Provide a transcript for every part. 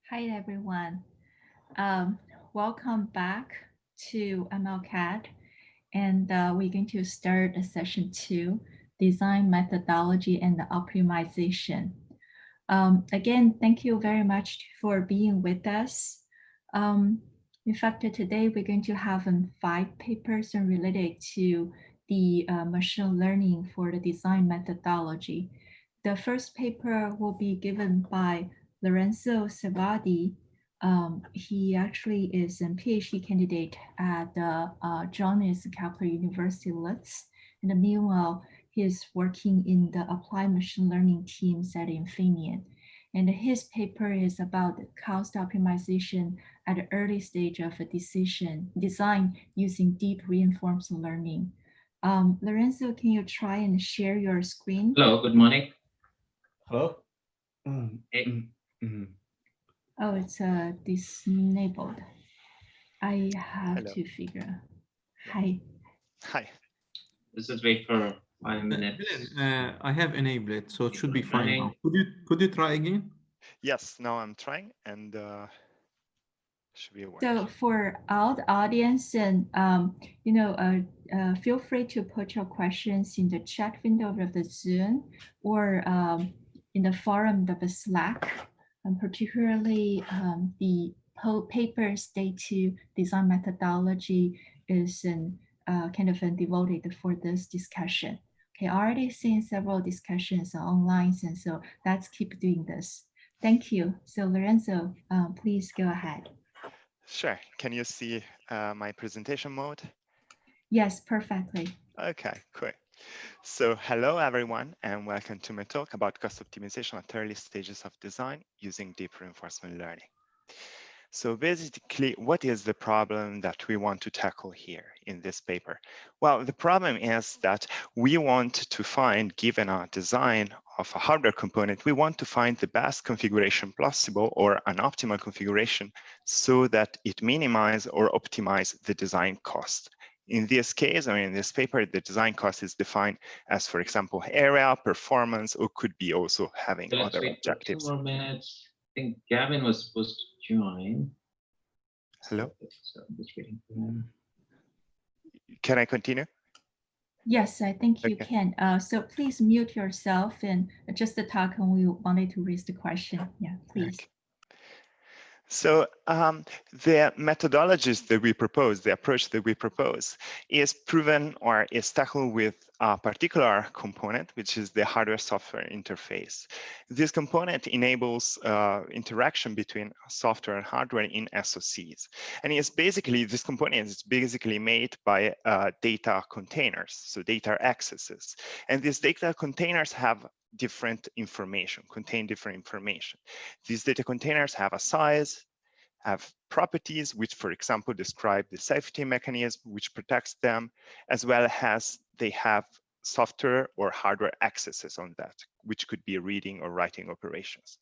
Hi, everyone. Welcome back to MLCAD. And we're going to start session 2, Design Methodology and Optimization. Again, thank you very much for being with us. In fact, today we're going to have 5 papers related to the machine learning for the design methodology. The first paper will be given by Lorenzo Servadei. He actually is a PhD candidate at the Johannes Kepler University, Linz. And meanwhile, he is working in the applied machine learning teams at Infineon. And his paper is about cost optimization at the early stage of a design using deep reinforcement learning. Lorenzo, can you try and share your screen? Hello, good morning. Hello? Oh, it's disabled. I have Hello. to figure. Hi. Hi. Let's just wait for 5 minutes. I have enabled it, so it should be fine now. Running. Could you try again? Yes, now I'm trying and should be working. So for all the audience, and feel free to put your questions in the chat window of the Zoom or in the forum of the Slack, and particularly the papers day 2 design methodology is kind of devoted for this discussion. Okay, already seen several discussions online, and so let's keep doing this. Thank you. So Lorenzo, please go ahead. Sure. Can you see my presentation mode? Yes, perfectly. Okay, cool. So hello, everyone, and welcome to my talk about cost optimization at early stages of design using deep reinforcement learning. So basically, what is the problem that we want to tackle here in this paper? Well, the problem is that we want to find, given our design of a hardware component, we want to find the best configuration possible or an optimal configuration so that it minimizes or optimizes the design cost. In this case, or in this paper, the design cost is defined as, for example, area, performance, or could be also having other objectives. 2 more minutes. I think Gavin was supposed to join. Hello? So I'm just waiting for him. Can I continue? Yes, I think you Okay. can. So please mute yourself and just talk when we wanted to raise the question. Yeah, please. Okay. So the methodologies that we propose, the approach that we propose is proven or is tackled with a particular component, which is the hardware-software interface. This component enables interaction between software and hardware in SoCs. And it's basically, this component is basically made by data containers, so data accesses. And these data containers have different information, contain different information. These data containers have a size, have properties, which, for example, describe the safety mechanism which protects them, as well as they have software or hardware accesses on that, which could be reading or writing operations.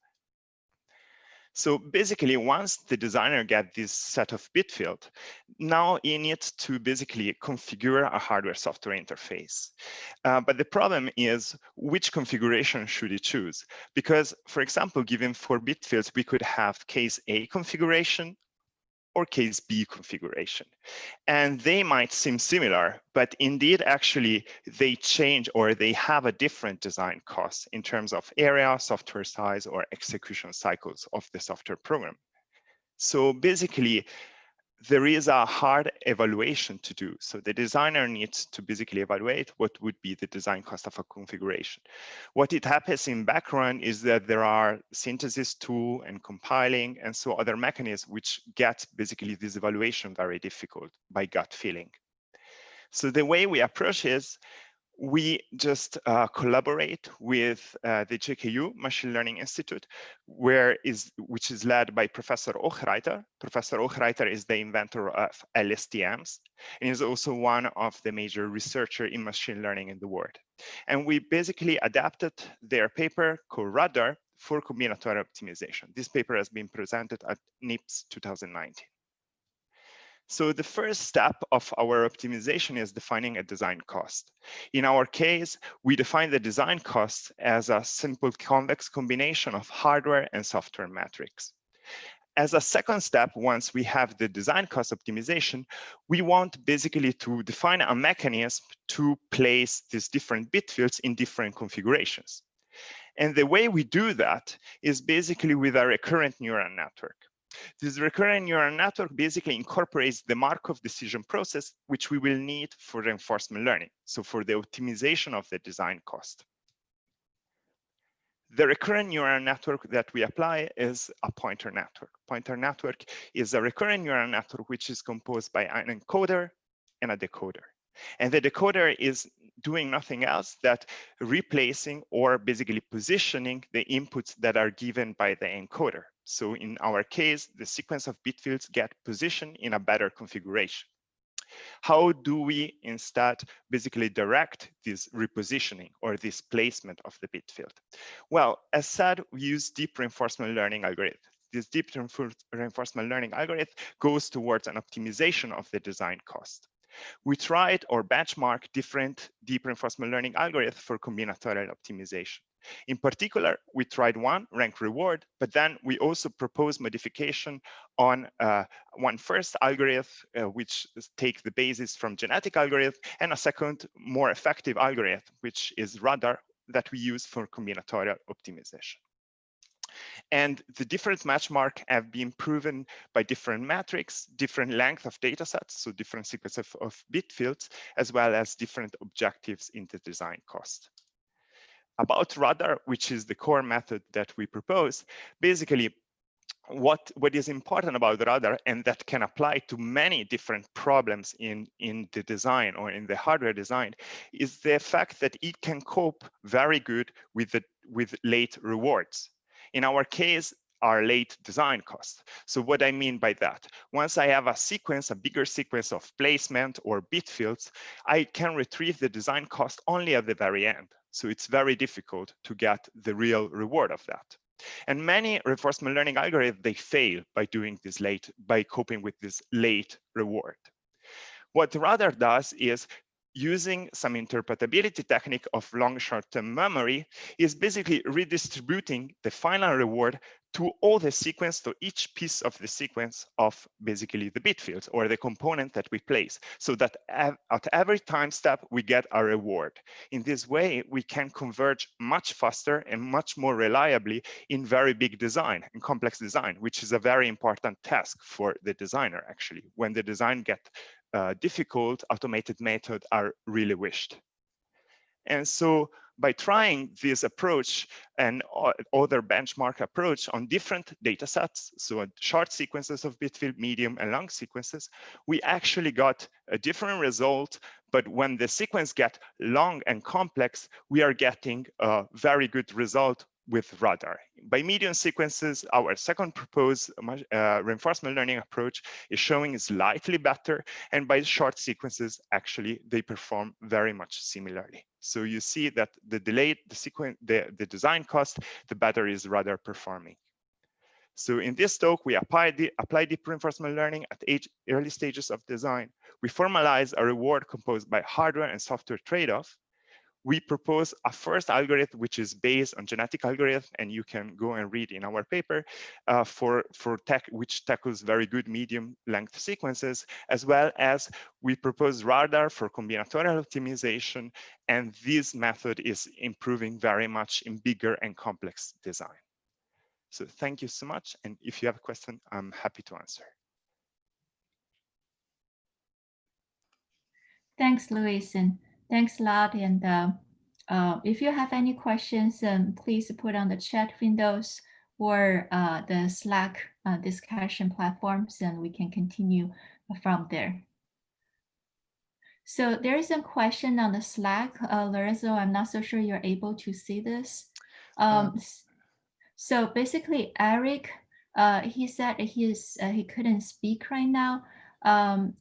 So basically, once the designer gets this set of bit field, now he needs to basically configure a hardware-software interface. But the problem is, which configuration should he choose? Because, for example, given 4 bit fields, we could have case A configuration or case B configuration. And they might seem similar, but indeed, actually, they change or they have a different design cost in terms of area, software size, or execution cycles of the software program. So basically, there is a hard evaluation to do. So the designer needs to basically evaluate what would be the design cost of a configuration. What it happens in background is that there are synthesis tool and compiling and so other mechanisms which get basically this evaluation very difficult by gut feeling. So the way we approach is we just collaborate with the JKU Machine Learning Institute, which is led by Professor Hochreiter. Professor Hochreiter is the inventor of LSTMs and is also one of the major researchers in machine learning in the world. And we basically adapted their paper called Radar for combinatorial optimization. This paper has been presented at NIPS 2019. So the first step of our optimization is defining a design cost. In our case, we define the design cost as a simple convex combination of hardware and software metrics. as a second step, once we have the design cost optimization, we want basically to define a mechanism to place these different bit fields in different configurations. And the way we do that is basically with a recurrent neural network. This recurrent neural network basically incorporates the Markov decision process, which we will need for reinforcement learning, so for the optimization of the design cost. The recurrent neural network that we apply is a pointer network. Pointer network is a recurrent neural network which is composed by an encoder and a decoder. And the decoder is doing nothing else that replacing or basically positioning the inputs that are given by the encoder. So in our case, the sequence of bit fields get positioned in a better configuration. How do we instead basically direct this repositioning or this placement of the bit field? Well, as said, we use deep reinforcement learning algorithm. This deep reinforcement learning algorithm goes towards an optimization of the design cost. We tried or benchmark different deep reinforcement learning algorithms for combinatorial optimization. In particular, we tried one, rank reward, but then we also proposed modification on one first algorithm, which take the basis from genetic algorithm, and a second, more effective algorithm, which is radar, that we use for combinatorial optimization. And the different match mark have been proven by different metrics, different length of data sets, so different sequences of bit fields, as well as different objectives in the design cost. About radar, which is the core method that we propose, basically what is important about the radar, and that can apply to many different problems in the design or in the hardware design, is the fact that it can cope very good with late rewards. In our case, our late design cost. So what I mean by that, once I have a sequence, a bigger sequence of placement or bit fields, I can retrieve the design cost only at the very end. So it's very difficult to get the real reward of that. And many reinforcement learning algorithms, they fail by doing this by coping with this late reward. What the radar does is, using some interpretability technique of long short-term memory, is basically redistributing the final reward to all the sequence, to each piece of the sequence of basically the bit fields or the component that we place, so that at every time step we get a reward. In this way, we can converge much faster and much more reliably in very big design and complex design, which is a very important task for the designer actually. When the design gets difficult, automated methods are really wished. And so by trying this approach and other benchmark approach on different data sets, so short sequences of bit field, medium and long sequences, we actually got a different result. But when the sequence get long and complex, we are getting a very good result with radar. By medium sequences, our second proposed reinforcement learning approach is showing slightly better, and by short sequences, actually, they perform very much similarly. So you see that the delayed the design cost, the better is radar performing. So in this talk, we apply deep reinforcement learning at early stages of design. We formalize a reward composed by hardware and software trade-off. We propose a first algorithm, which is based on genetic algorithm, and you can go and read in our paper, which tackles very good medium length sequences, as well as we propose radar for combinatorial optimization, and this method is improving very much in bigger and complex design. So thank you so much, and if you have a question, I'm happy to answer. Thanks, Luis, and thanks a lot. And if you have any questions, please put on the chat windows or the Slack discussion platforms, and we can continue from there. So there is a question on the Slack. Lorenzo, I'm not so sure you're able to see this. So basically, Eric, he said he couldn't speak right now.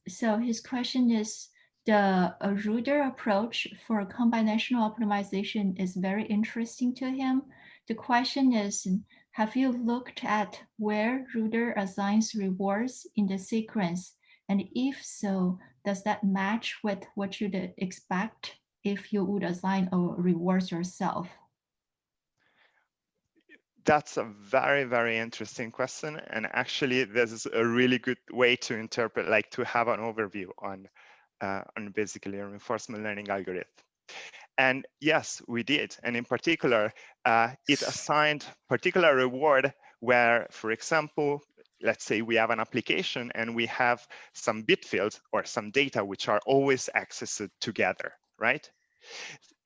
So his question is, the Ruder approach for combinational optimization is very interesting to him. The question is, have you looked at where Ruder assigns rewards in the sequence? And if so, does that match with what you'd expect if you would assign a rewards yourself? That's a very, very interesting question. And actually, this is a really good way to interpret, like to have an overview on basically a reinforcement learning algorithm. And yes, we did. And in particular, it assigned particular reward where, for example, let's say we have an application and we have some bit fields or some data which are always accessed together, right?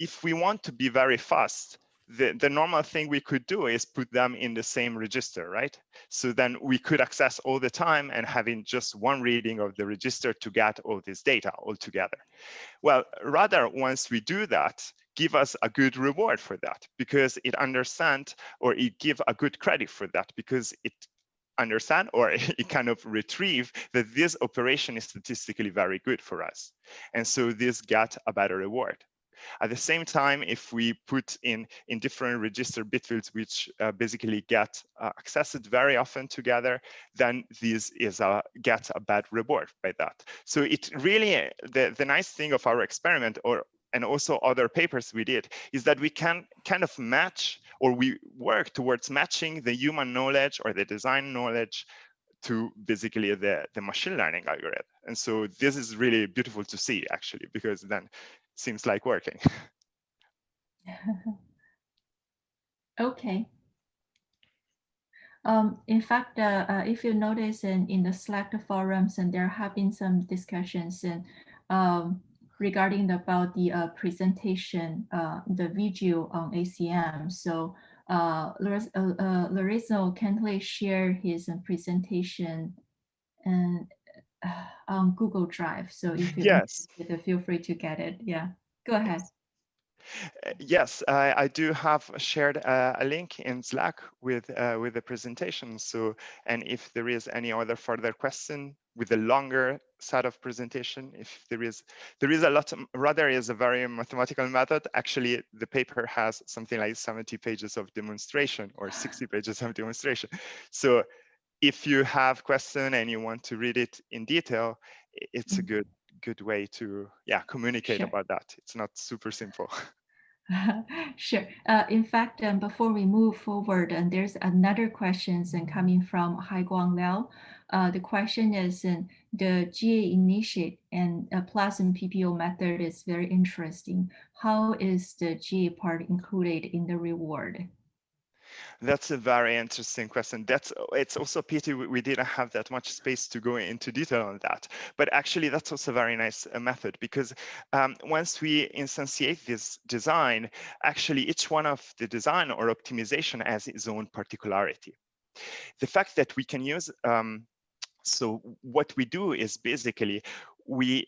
If we want to be very fast, the normal thing we could do is put them in the same register, right? So then we could access all the time and having just one reading of the register to get all this data all together. Well, rather, once we do that, give us a good reward for that, because it understands, or it give a good credit for that, because it understand, or it kind of retrieve that this operation is statistically very good for us. And so this got a better reward. At the same time, if we put in different register bit fields, which basically get accessed very often together, then this is gets a bad reward by that. So it really, the nice thing of our experiment, and also other papers we did, is that we can kind of match, or we work towards matching the human knowledge or the design knowledge to basically the machine learning algorithm. And so this is really beautiful to see, actually, because then it seems like working. Okay. In fact, if you notice in the Slack forums, and there have been some discussions and regarding about the presentation, the video on ACM. So Lorenzo can please share his presentation and on Google Drive. So if you're interested, feel free to get it. Yeah, go ahead. Yes, I do have shared a link in Slack with the presentation. So, and if there is any other further question with a longer set of presentation, if there is a lot, rather is a very mathematical method. Actually, the paper has something like 70 pages of demonstration or 60 pages of demonstration. So if you have question and you want to read it in detail, it's a good way to communicate about that. It's not super simple. Sure. In fact, before we move forward, and there's another question coming from Haiguang Liao. The question is, the GA initiate and plasma PPO method is very interesting. How is the GA part included in the reward? That's a very interesting question. It's also a pity we didn't have that much space to go into detail on that. But actually, that's also a very nice method, because once we instantiate this design, actually each one of the design or optimization has its own particularity. The fact that we can use, so what we do is basically we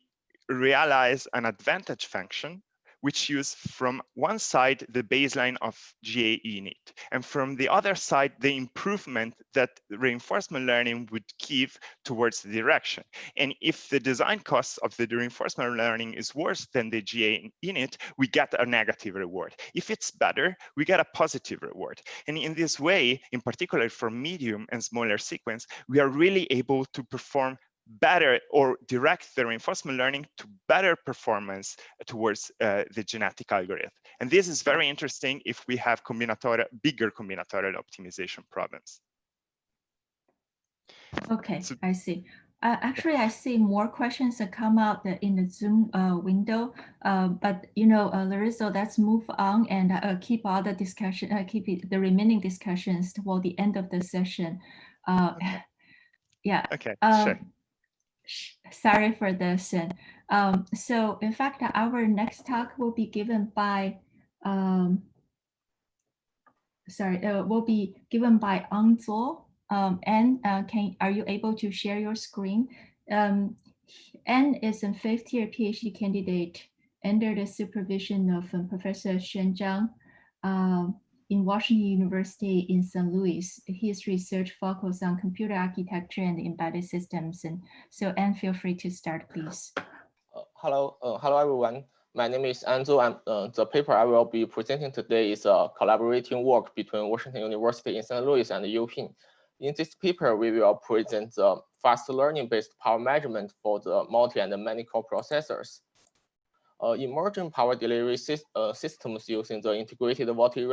realize an advantage function which use from one side the baseline of GA init, and from the other side the improvement that reinforcement learning would give towards the direction. And if the design cost of the reinforcement learning is worse than the GA init, we get a negative reward. If it's better, we get a positive reward. And in this way, in particular for medium and smaller sequence, we are really able to perform better or direct the reinforcement learning to better performance towards the genetic algorithm. And this is very interesting if we have bigger combinatorial optimization problems. Okay, so, I see. Actually, I see more questions that come out in the Zoom window, but Lorenzo, let's move on and keep all the discussion, the remaining discussions toward the end of the session. Okay. Yeah. Okay. Sure. Sorry for this. So in fact, our next talk will be given by, will be given by Anzo. Are you able to share your screen? An is a fifth-year PhD candidate under the supervision of Professor Zheng in Washington University in St. Louis. His research focuses on computer architecture and embedded systems. And so, Anne, feel free to start, please. Hello, everyone. My name is Anzo, and the paper I will be presenting today is a collaborating work between Washington University in St. Louis and Jiapeng. In this paper, we will present the fast learning-based power measurement for the multi and many core processors. emerging power delivery systems using the integrated voltage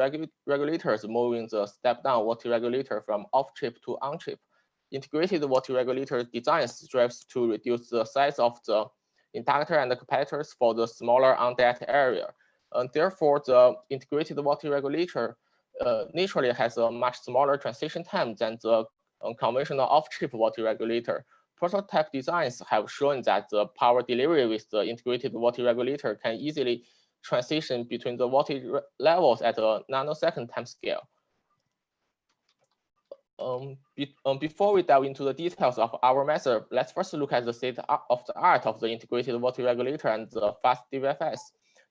regulators, moving the step-down voltage regulator from off-chip to on-chip. Integrated voltage regulator design strives to reduce the size of the inductor and the capacitors for the smaller on-that area. And therefore, the integrated voltage regulator naturally has a much smaller transition time than the conventional off-chip voltage regulator. Prototype designs have shown that the power delivery with the integrated voltage regulator can easily transition between the voltage levels at a nanosecond time scale. Before we dive into the details of our method, let's first look at the state of the art of the integrated voltage regulator and the fast DVFS.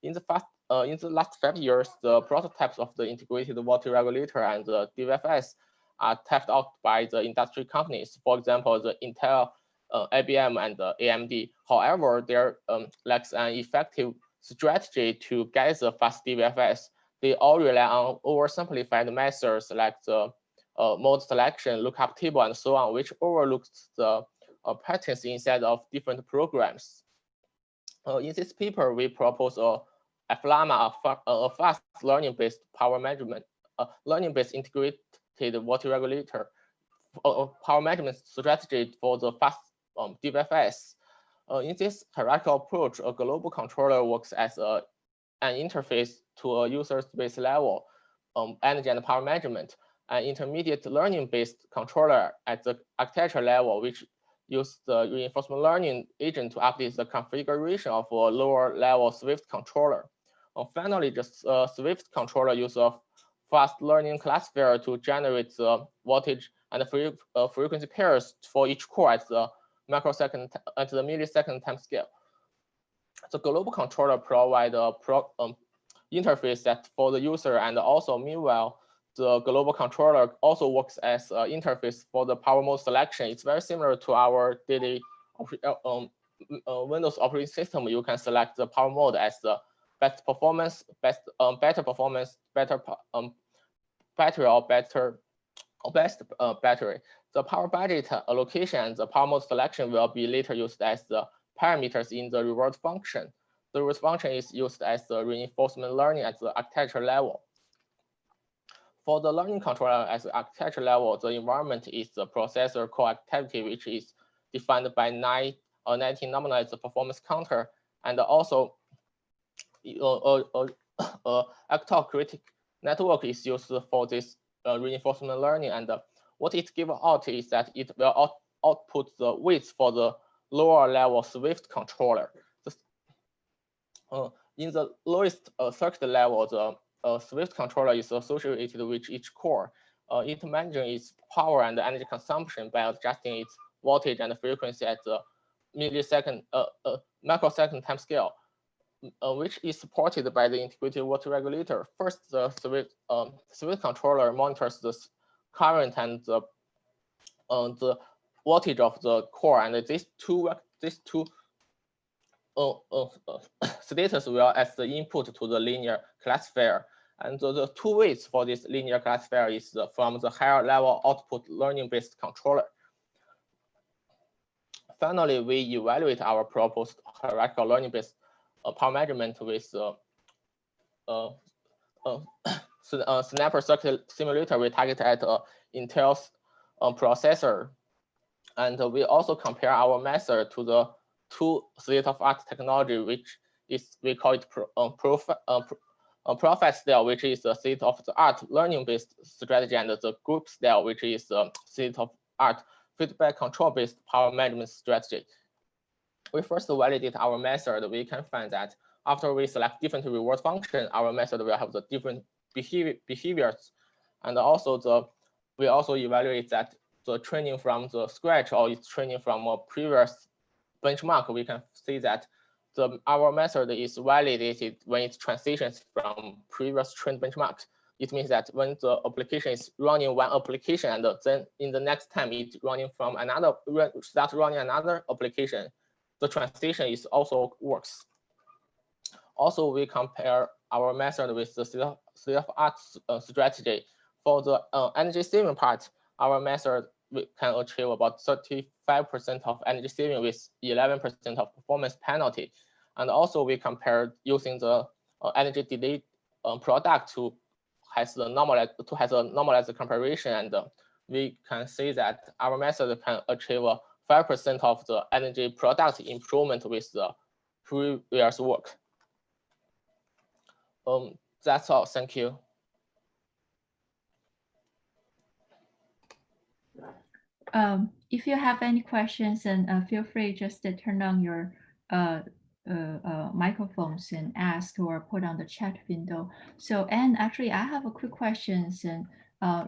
In the last 5 years, the prototypes of the integrated voltage regulator and the DVFS are tapped out by the industry companies. For example, the Intel, IBM, and AMD. However, there lacks an effective strategy to get the fast DVFS. They all rely on oversimplified methods like the mode selection, lookup table, and so on, which overlooks the patterns inside of different programs. In this paper, we propose a F-LEMMA, a fast learning-based power management, learning-based integrated voltage regulator, power management strategy for the fast DVFS. In this hierarchical approach, a global controller works as an interface to a user space level, energy and power management. An intermediate learning-based controller at the architecture level, which uses the reinforcement learning agent to update the configuration of a lower level Swift controller. Finally, the Swift controller uses a fast learning classifier to generate the voltage and the frequency pairs for each core at the microsecond, at the millisecond time scale. The global controller provides a interface that for the user, and also meanwhile, the global controller also works as an interface for the power mode selection. It's very similar to our daily Windows operating system. You can select the power mode as the best performance, better performance, better battery, or best battery. The power budget allocation and the power mode selection will be later used as the parameters in the reward function. The reward function is used as the reinforcement learning at the architecture level. For the learning controller at the architecture level, the environment is the processor core activity, which is defined by 19 nominalized performance counter, and also Actor critic network is used for this reinforcement learning. And what it gives out is that it will output the weights for the lower level Swift controller. In the lowest circuit level, the Swift controller is associated with each core. It manages its power and energy consumption by adjusting its voltage and frequency at the millisecond, microsecond time scale, which is supported by the integrated voltage regulator. First, the Swift controller monitors the current and the voltage of the core, and these two status will as the input to the linear classifier. And the two weights for this linear classifier is from the higher level output learning-based controller. Finally, we evaluate our proposed hierarchical learning-based power management with snapper circuit simulator. We target at Intel's processor, and we also compare our method to the two state-of-art technology, which is we call it Prophet style, which is the state-of-the-art learning-based strategy, and the group style, which is the state-of-art feedback control-based power management strategy. We first validate our method. We can find that after we select different reward function, our method will have the different behaviors, and also we also evaluate that the training from the scratch or it's training from a previous benchmark. We can see that our method is validated when it transitions from previous trained benchmarks. It means that when the application is running one application, and then in the next time it's running from another, start running another application, the transition is also works. Also, we compare our method with the state-of-art strategy. For the energy saving part, our method can achieve about 35% of energy saving with 11% of performance penalty. And also we compared using the energy delay product to has a normalized comparison, and we can see that our method can achieve 5% of the energy product improvement with the previous work. That's all. Thank you. If you have any questions, then feel free just to turn on your microphones and ask or put on the chat window. So, and actually, I have a quick questions and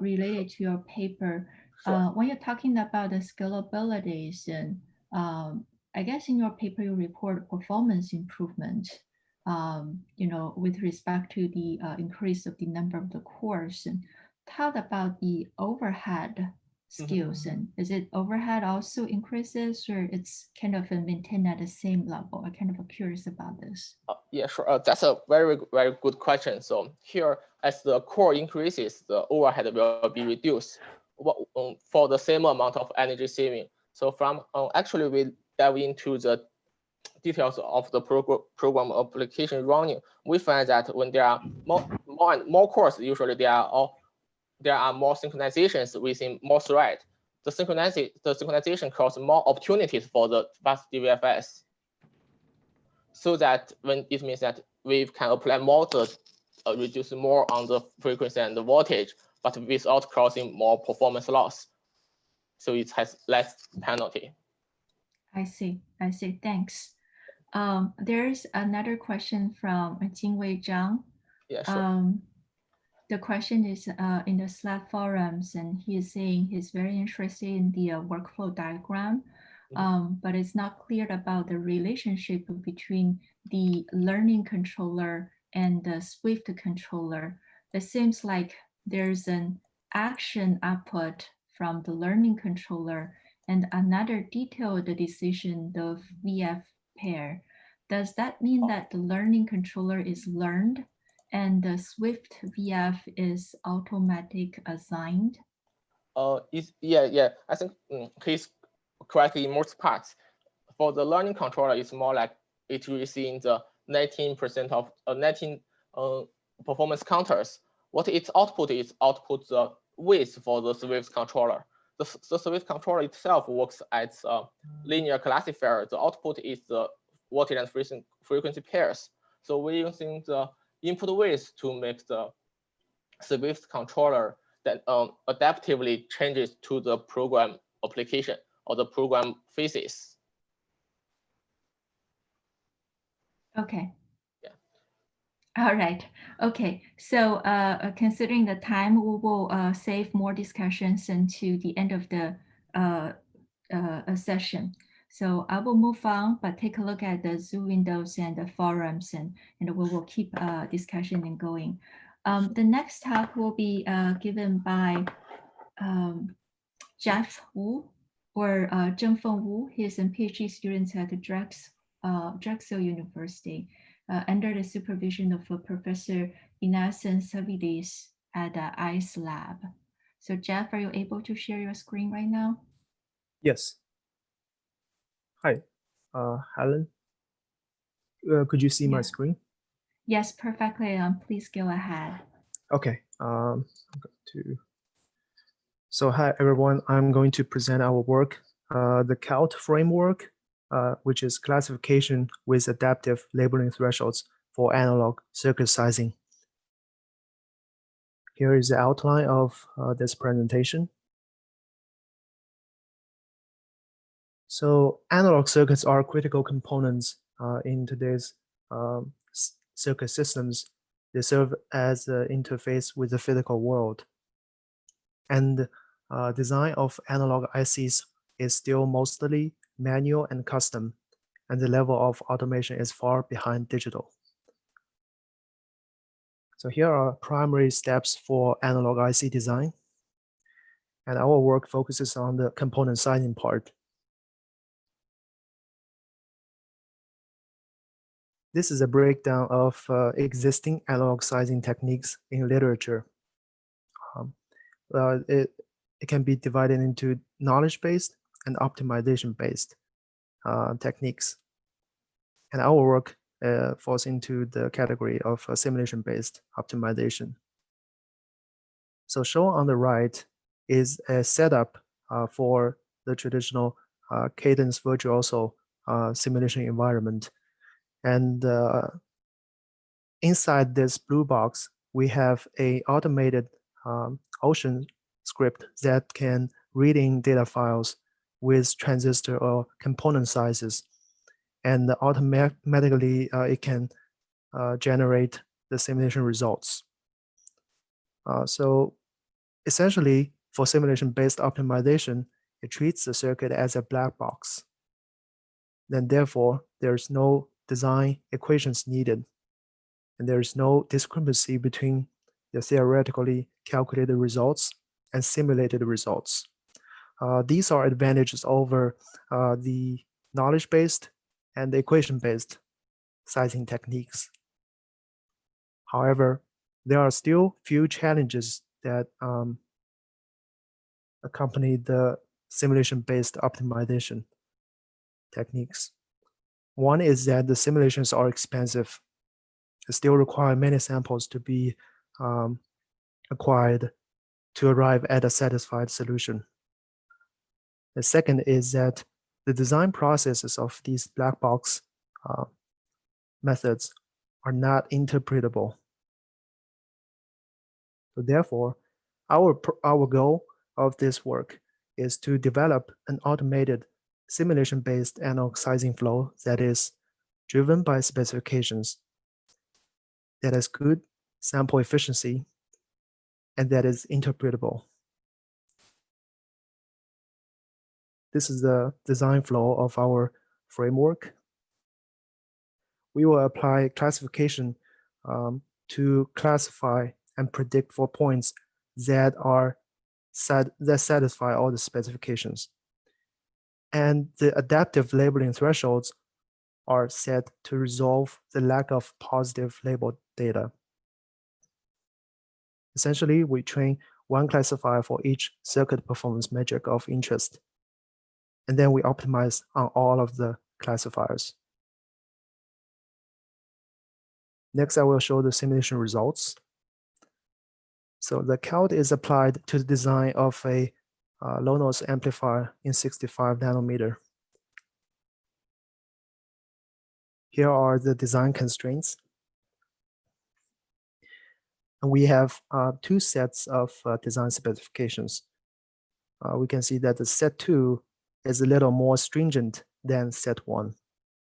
related to your paper. Sure. When you're talking about the scalabilities, and I guess in your paper you report performance improvement. With respect to the increase of the number of the cores, and talk about the overhead skills, and is it overhead also increases, or it's kind of maintained at the same level? I'm kind of curious about this. Yeah, sure. That's a very, very good question. So here, as the core increases, the overhead will be reduced for the same amount of energy saving. So from actually, we dive into the details of the program application running. We find that when there are more cores, usually there are more synchronizations within more threads. The synchronization creates more opportunities for the fast DVFS. So that when it means that we can apply more to reduce more on the frequency and the voltage, but without causing more performance loss. So it has less penalty. I see. Thanks. There's another question from Zhang. Yeah, sure. The question is in the Slack forums, and he is saying he's very interested in the workflow diagram, but it's not clear about the relationship between the learning controller and the Swift controller. It seems like there's an action output from the learning controller and another detailed decision, the VF pair. Does that mean that the learning controller is learned and the Swift VF is automatic assigned? Yeah. I think he's correct in most parts. For the learning controller, it's more like it receives the 19% of 19 performance counters. What its output is output the width for the Swift controller. The Swift controller itself works as a linear classifier. The output is the voltage and frequency pairs. So we're using the input width to make the Swift controller that adaptively changes to the program application or the program phases. Okay. Yeah. All right. Okay. So considering the time, we will save more discussions until the end of the session. So I will move on, but take a look at the Zoom windows and the forums, and we will keep discussion going. The next talk will be given by Jeff Wu or Zhengfeng Wu. He is a PhD student at the Drexel University under the supervision of Professor Ioannis and Savidis at the ICE lab. So Jeff, are you able to share your screen right now? Yes. Hi, Helen. Could you see my screen? Yes, perfectly. Please go ahead. Okay. I'm going to. So hi everyone. I'm going to present our work, the CALT framework, which is classification with adaptive labeling thresholds for analog circuit sizing. Here is the outline of this presentation. So analog circuits are critical components in today's circuit systems. They serve as the interface with the physical world. And design of analog ICs is still mostly manual and custom, and the level of automation is far behind digital. So here are primary steps for analog IC design. And our work focuses on the component sizing part. This is a breakdown of existing analog sizing techniques in literature. It can be divided into knowledge-based and optimization-based techniques. And our work falls into the category of simulation-based optimization. So shown on the right is a setup for the traditional cadence virtuoso simulation environment. And inside this blue box, we have a automated Ocean script that can read in data files with transistor or component sizes. And automatically it can generate the simulation results. So essentially, for simulation-based optimization, it treats the circuit as a black box. Then therefore, there's no design equations needed. And there's no discrepancy between the theoretically calculated results and simulated results. These are advantages over the knowledge-based and equation-based sizing techniques. However, there are still few challenges that accompany the simulation-based optimization techniques. One is that the simulations are expensive. They still require many samples to be acquired to arrive at a satisfied solution. The second is that the design processes of these black box methods are not interpretable. So therefore, our goal of this work is to develop an automated simulation-based analog sizing flow that is driven by specifications, that has good sample efficiency, and that is interpretable. This is the design flow of our framework. We will apply classification to classify and predict for points that satisfy all the specifications. And the adaptive labeling thresholds are set to resolve the lack of positive labeled data. Essentially, we train one classifier for each circuit performance metric of interest. And then we optimize on all of the classifiers. Next, I will show the simulation results. So the CALT is applied to the design of a low-noise amplifier in 65 nanometer. Here are the design constraints. And we have two sets of design specifications. We can see that the set 2 is a little more stringent than set 1.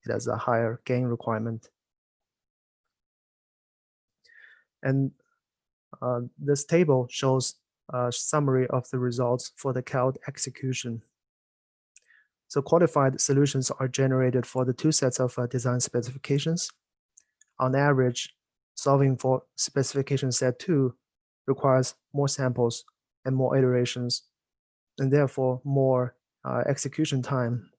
It has a higher gain requirement. And this table shows a summary of the results for the CALT execution. So qualified solutions are generated for the two sets of design specifications. On average, solving for specification set 2 requires more samples and more iterations, and therefore more execution time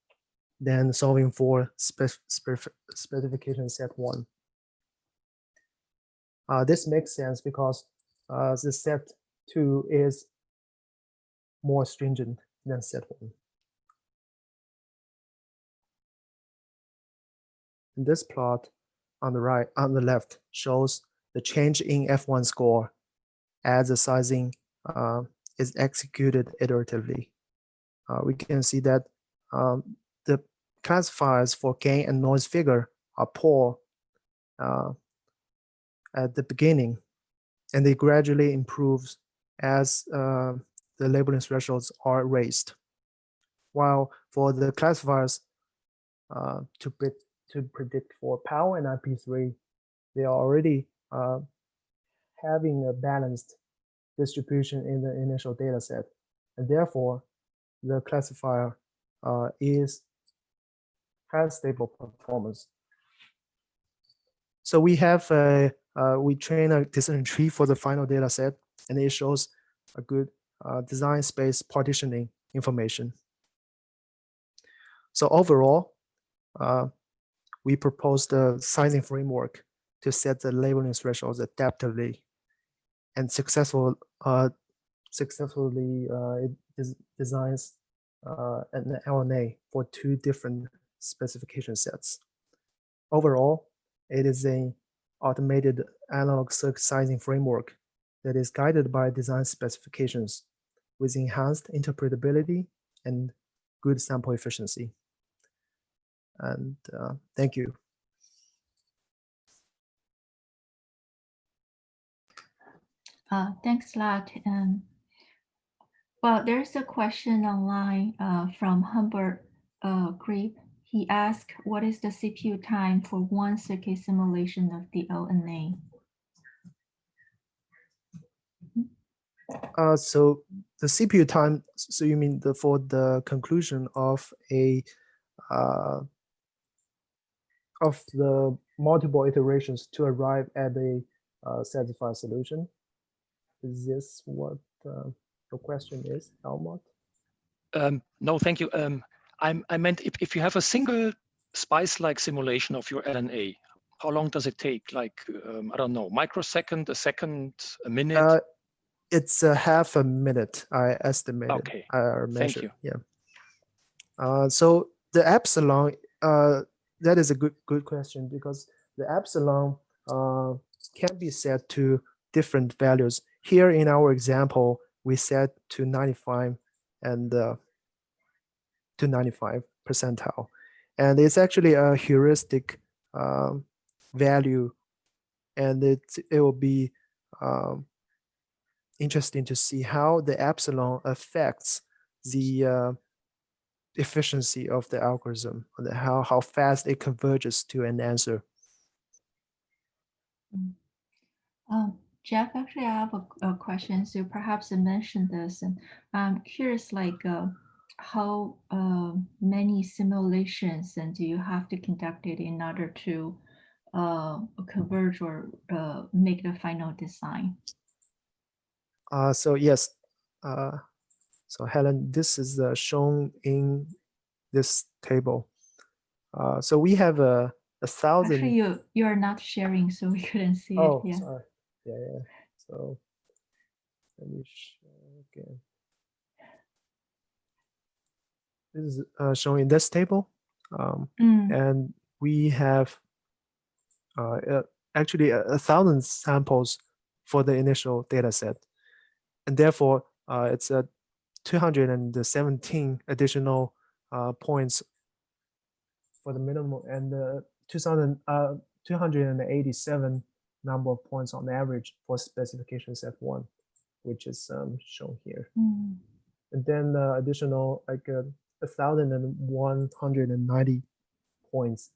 than solving for specification set 1. This makes sense because the set 2 is more stringent than set 1. And this plot on the left shows the change in F1 score as the sizing is executed iteratively. We can see that the classifiers for gain and noise figure are poor at the beginning, and they gradually improve as the labeling thresholds are raised. While for the classifiers to predict for power and IP3, they are already having a balanced distribution in the initial data set, and therefore the classifier has stable performance. So we have we train a decision tree for the final data set, and it shows a good design space partitioning information. So overall, we propose the sizing framework to set the labeling thresholds adaptively, and successfully it designs an LNA for two different specification sets. Overall, It is an automated analog circuit sizing framework that is guided by design specifications with enhanced interpretability and good sample efficiency. And thank you. Thanks a lot. Well, there's a question online from Humbert Grip. He asked, what is the CPU time for one circuit simulation of the LNA? So the CPU time, so you mean for the conclusion of of the multiple iterations to arrive at a satisfied solution? Is this what the question is, Helmut? No, thank you. I meant if you have a single SPICE-like simulation of your LNA, how long does it take? Like, I don't know, microsecond, a second, a minute? It's a half a minute, I estimated. Okay, thank you. Yeah. So the epsilon, that is a good question, because the epsilon can be set to different values. Here in our example, we set to 95 and to 95 percentile. And it's actually a heuristic value, and it will be interesting to see how the epsilon affects the efficiency of the algorithm, and how fast it converges to an answer. Jeff, actually, I have a question. So perhaps I mentioned this, and I'm curious, like how many simulations and do you have to conduct it in order to converge or make the final design? So yes, so Helen, this is shown in this table. So we have a 1,000. Actually, you are not sharing, so we couldn't see it. Yeah. Sorry. Yeah. So let me show again. This is shown in this table, and we have actually 1,000 samples for the initial data set, and therefore it's a 217 additional points for the minimum, and 287 number of points on average for specification set 1, which is shown here. And then additional like 1,190 points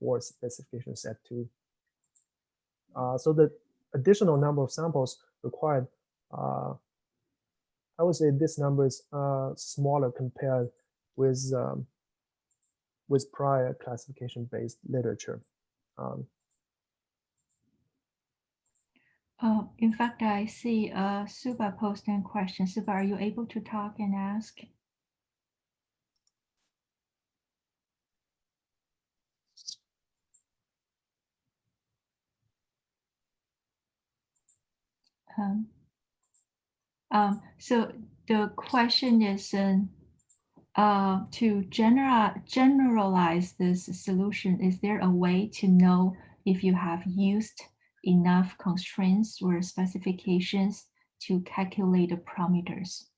for specification set 2. So the additional number of samples required, I would say this number is smaller compared with prior classification-based literature. In fact, I see Suba posting questions. Suba, are you able to talk and ask? So the question is to generalize this solution, is there a way to know if you have used enough constraints or specifications to calculate the parameters?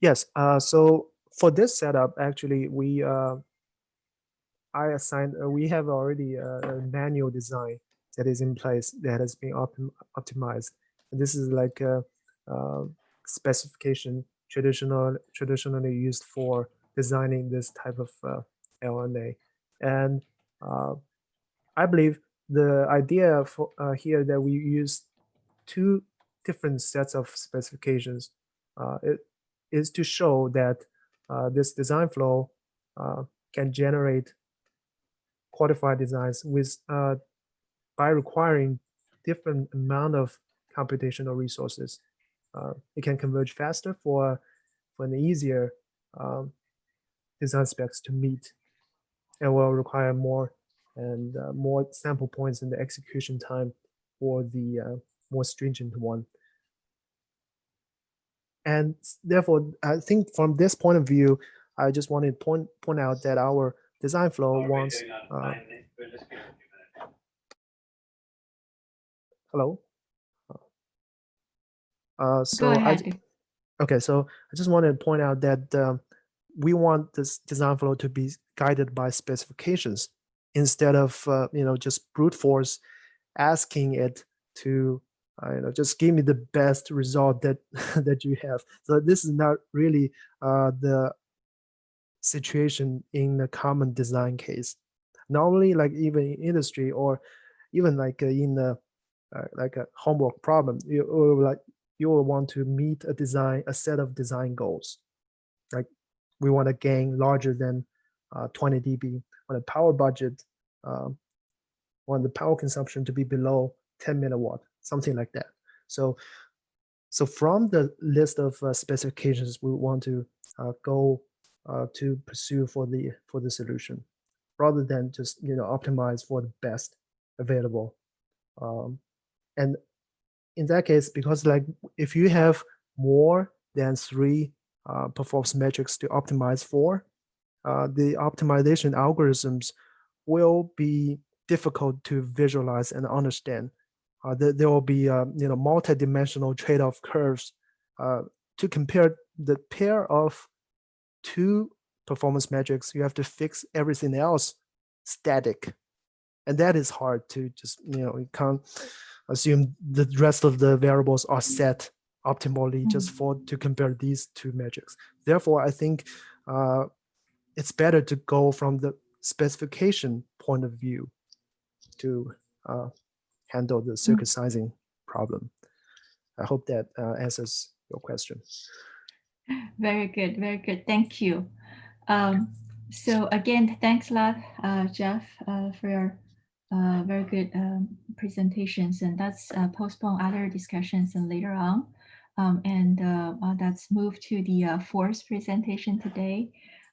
Yes. So for this setup, actually, we have already a manual design that is in place that has been optimized. And this is like a specification traditionally used for designing this type of LNA. And I believe the idea for here that we use 2 different sets of specifications it is to show that this design flow can generate qualified designs with by requiring different amount of computational resources. It can converge faster for an easier design specs to meet, and will require more sample points in the execution time for the more stringent one. And therefore, I think from this point of view, I just wanted to point out that our design flow wants Hello. Go So ahead. okay, so I just wanted to point out that we want this design flow to be guided by specifications instead of just brute force asking it to just give me the best result that that you have. So this is not really the situation in the common design case. Normally, like even in industry or even like in the like a homework problem, you will want to meet a set of design goals. Like we want to gain larger than 20 dB on a power budget, want the power consumption to be below 10 milliwatt, something like that. So from the list of specifications, we want to go to pursue for the solution, rather than just optimize for the best available. And in that case, because like if you have more than 3 performance metrics to optimize for, the optimization algorithms will be difficult to visualize and understand. There will be multi-dimensional trade-off curves to compare the pair of 2 performance metrics. You have to fix everything else static, and that is hard to just you can't assume the rest of the variables are set optimally just to compare these 2 metrics. Therefore, I think it's better to go from the specification point of view to handle the circuit sizing problem. I hope that answers your question. Very good, very good. Thank you. So again, thanks a lot, Jeff, for your very good presentations. And let's postpone other discussions and later on. Let's move to the fourth presentation today.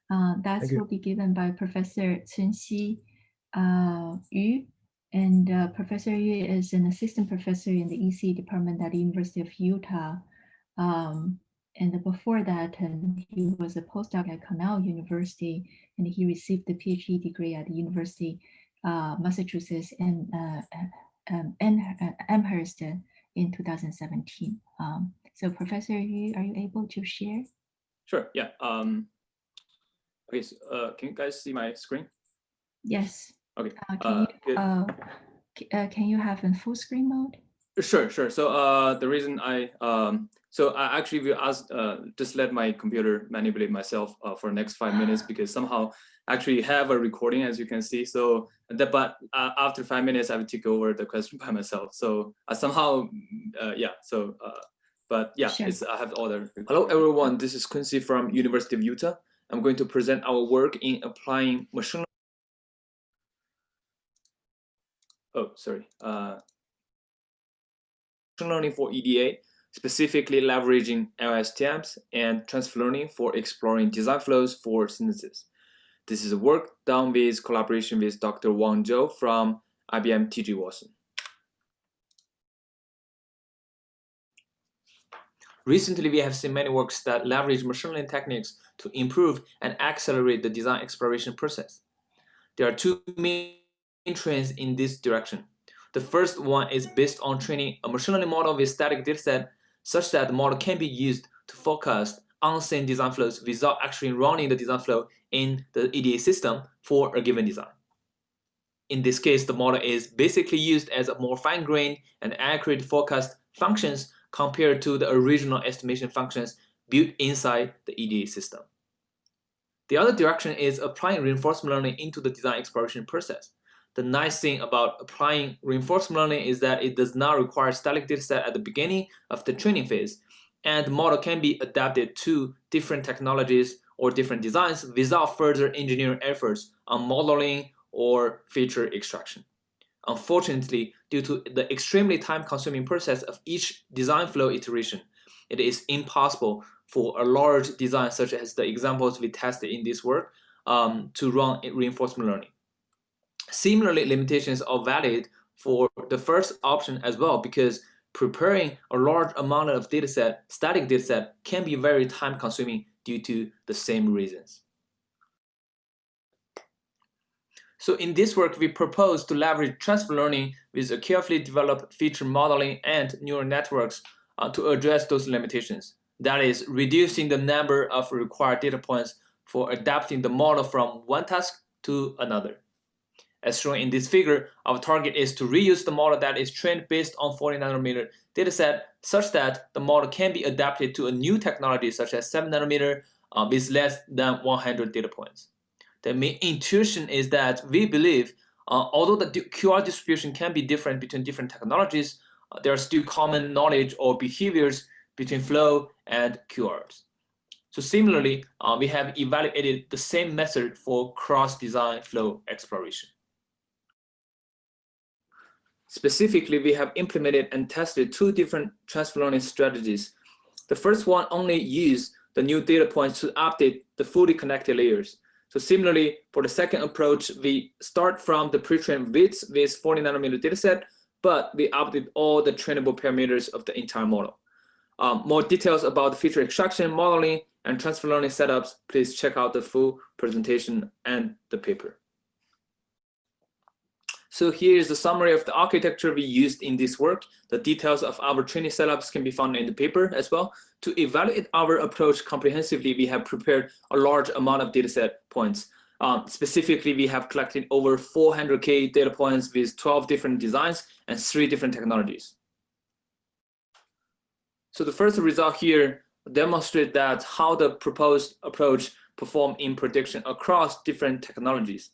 That will be given by Professor Cunxi Yu. And Professor Yu is an assistant professor in the EC department at the University of Utah. And before that, he was a postdoc at Cornell University, and he received the PhD degree at the University Massachusetts and Amherst in 2017. So Professor Yu, are you able to share? Sure, yeah. Okay, so, can you guys see my screen? Yes. Okay. Can you have in full screen mode? Sure. So the reason I actually will ask just let my computer manipulate myself for the next 5 minutes, because somehow actually have a recording, as you can see. So but after 5 minutes, I will take over the question by myself. So somehow yeah. So but yeah, sure. I have all the. Hello everyone, this is Quincy from University of Utah. I'm going to present our work in applying machine. Oh, sorry. Machine learning for EDA, specifically leveraging LSTMs and transfer learning for exploring design flows for synthesis. This is work done with collaboration with Dr. Wang Zhou from IBM TG Watson. Recently, we have seen many works that leverage machine learning techniques to improve and accelerate the design exploration process. There are 2 main trends in this direction. The first one is based on training a machine learning model with static dataset, such that the model can be used to forecast unseen design flows without actually running the design flow in the EDA system for a given design. In this case, the model is basically used as a more fine-grained and accurate forecast functions compared to the original estimation functions built inside the EDA system. The other direction is applying reinforcement learning into the design exploration process. The nice thing about applying reinforcement learning is that it does not require static dataset at the beginning of the training phase, and the model can be adapted to different technologies or different designs without further engineering efforts on modeling or feature extraction. Unfortunately, due to the extremely time-consuming process of each design flow iteration, it is impossible for a large design such as the examples we tested in this work to run reinforcement learning. Similarly, limitations are valid for the first option as well, because preparing a large amount of dataset, static dataset, can be very time-consuming due to the same reasons. So in this work, we propose to leverage transfer learning with a carefully developed feature modeling and neural networks to address those limitations. That is, reducing the number of required data points for adapting the model from one task to another. As shown in this figure, our target is to reuse the model that is trained based on 40 nanometer dataset such that the model can be adapted to a new technology such as 7 nanometer with less than 100 data points. The main intuition is that we believe, although the QR distribution can be different between different technologies, there are still common knowledge or behaviors between flow and QRs. So similarly, we have evaluated the same method for cross-design flow exploration. Specifically, we have implemented and tested two different transfer learning strategies. The first one only used the new data points to update the fully connected layers. So similarly, for the second approach, we start from the pre-trained weights with 40 nanometer dataset, but we update all the trainable parameters of the entire model. More details about the feature extraction, modeling, and transfer learning setups, please check out the full presentation and the paper. So here is the summary of the architecture we used in this work. The details of our training setups can be found in the paper as well. To evaluate our approach comprehensively, we have prepared a large amount of dataset points. Specifically, we have collected over 400K data points with 12 different designs and 3 different technologies. So the first result here demonstrates that how the proposed approach performs in prediction across different technologies.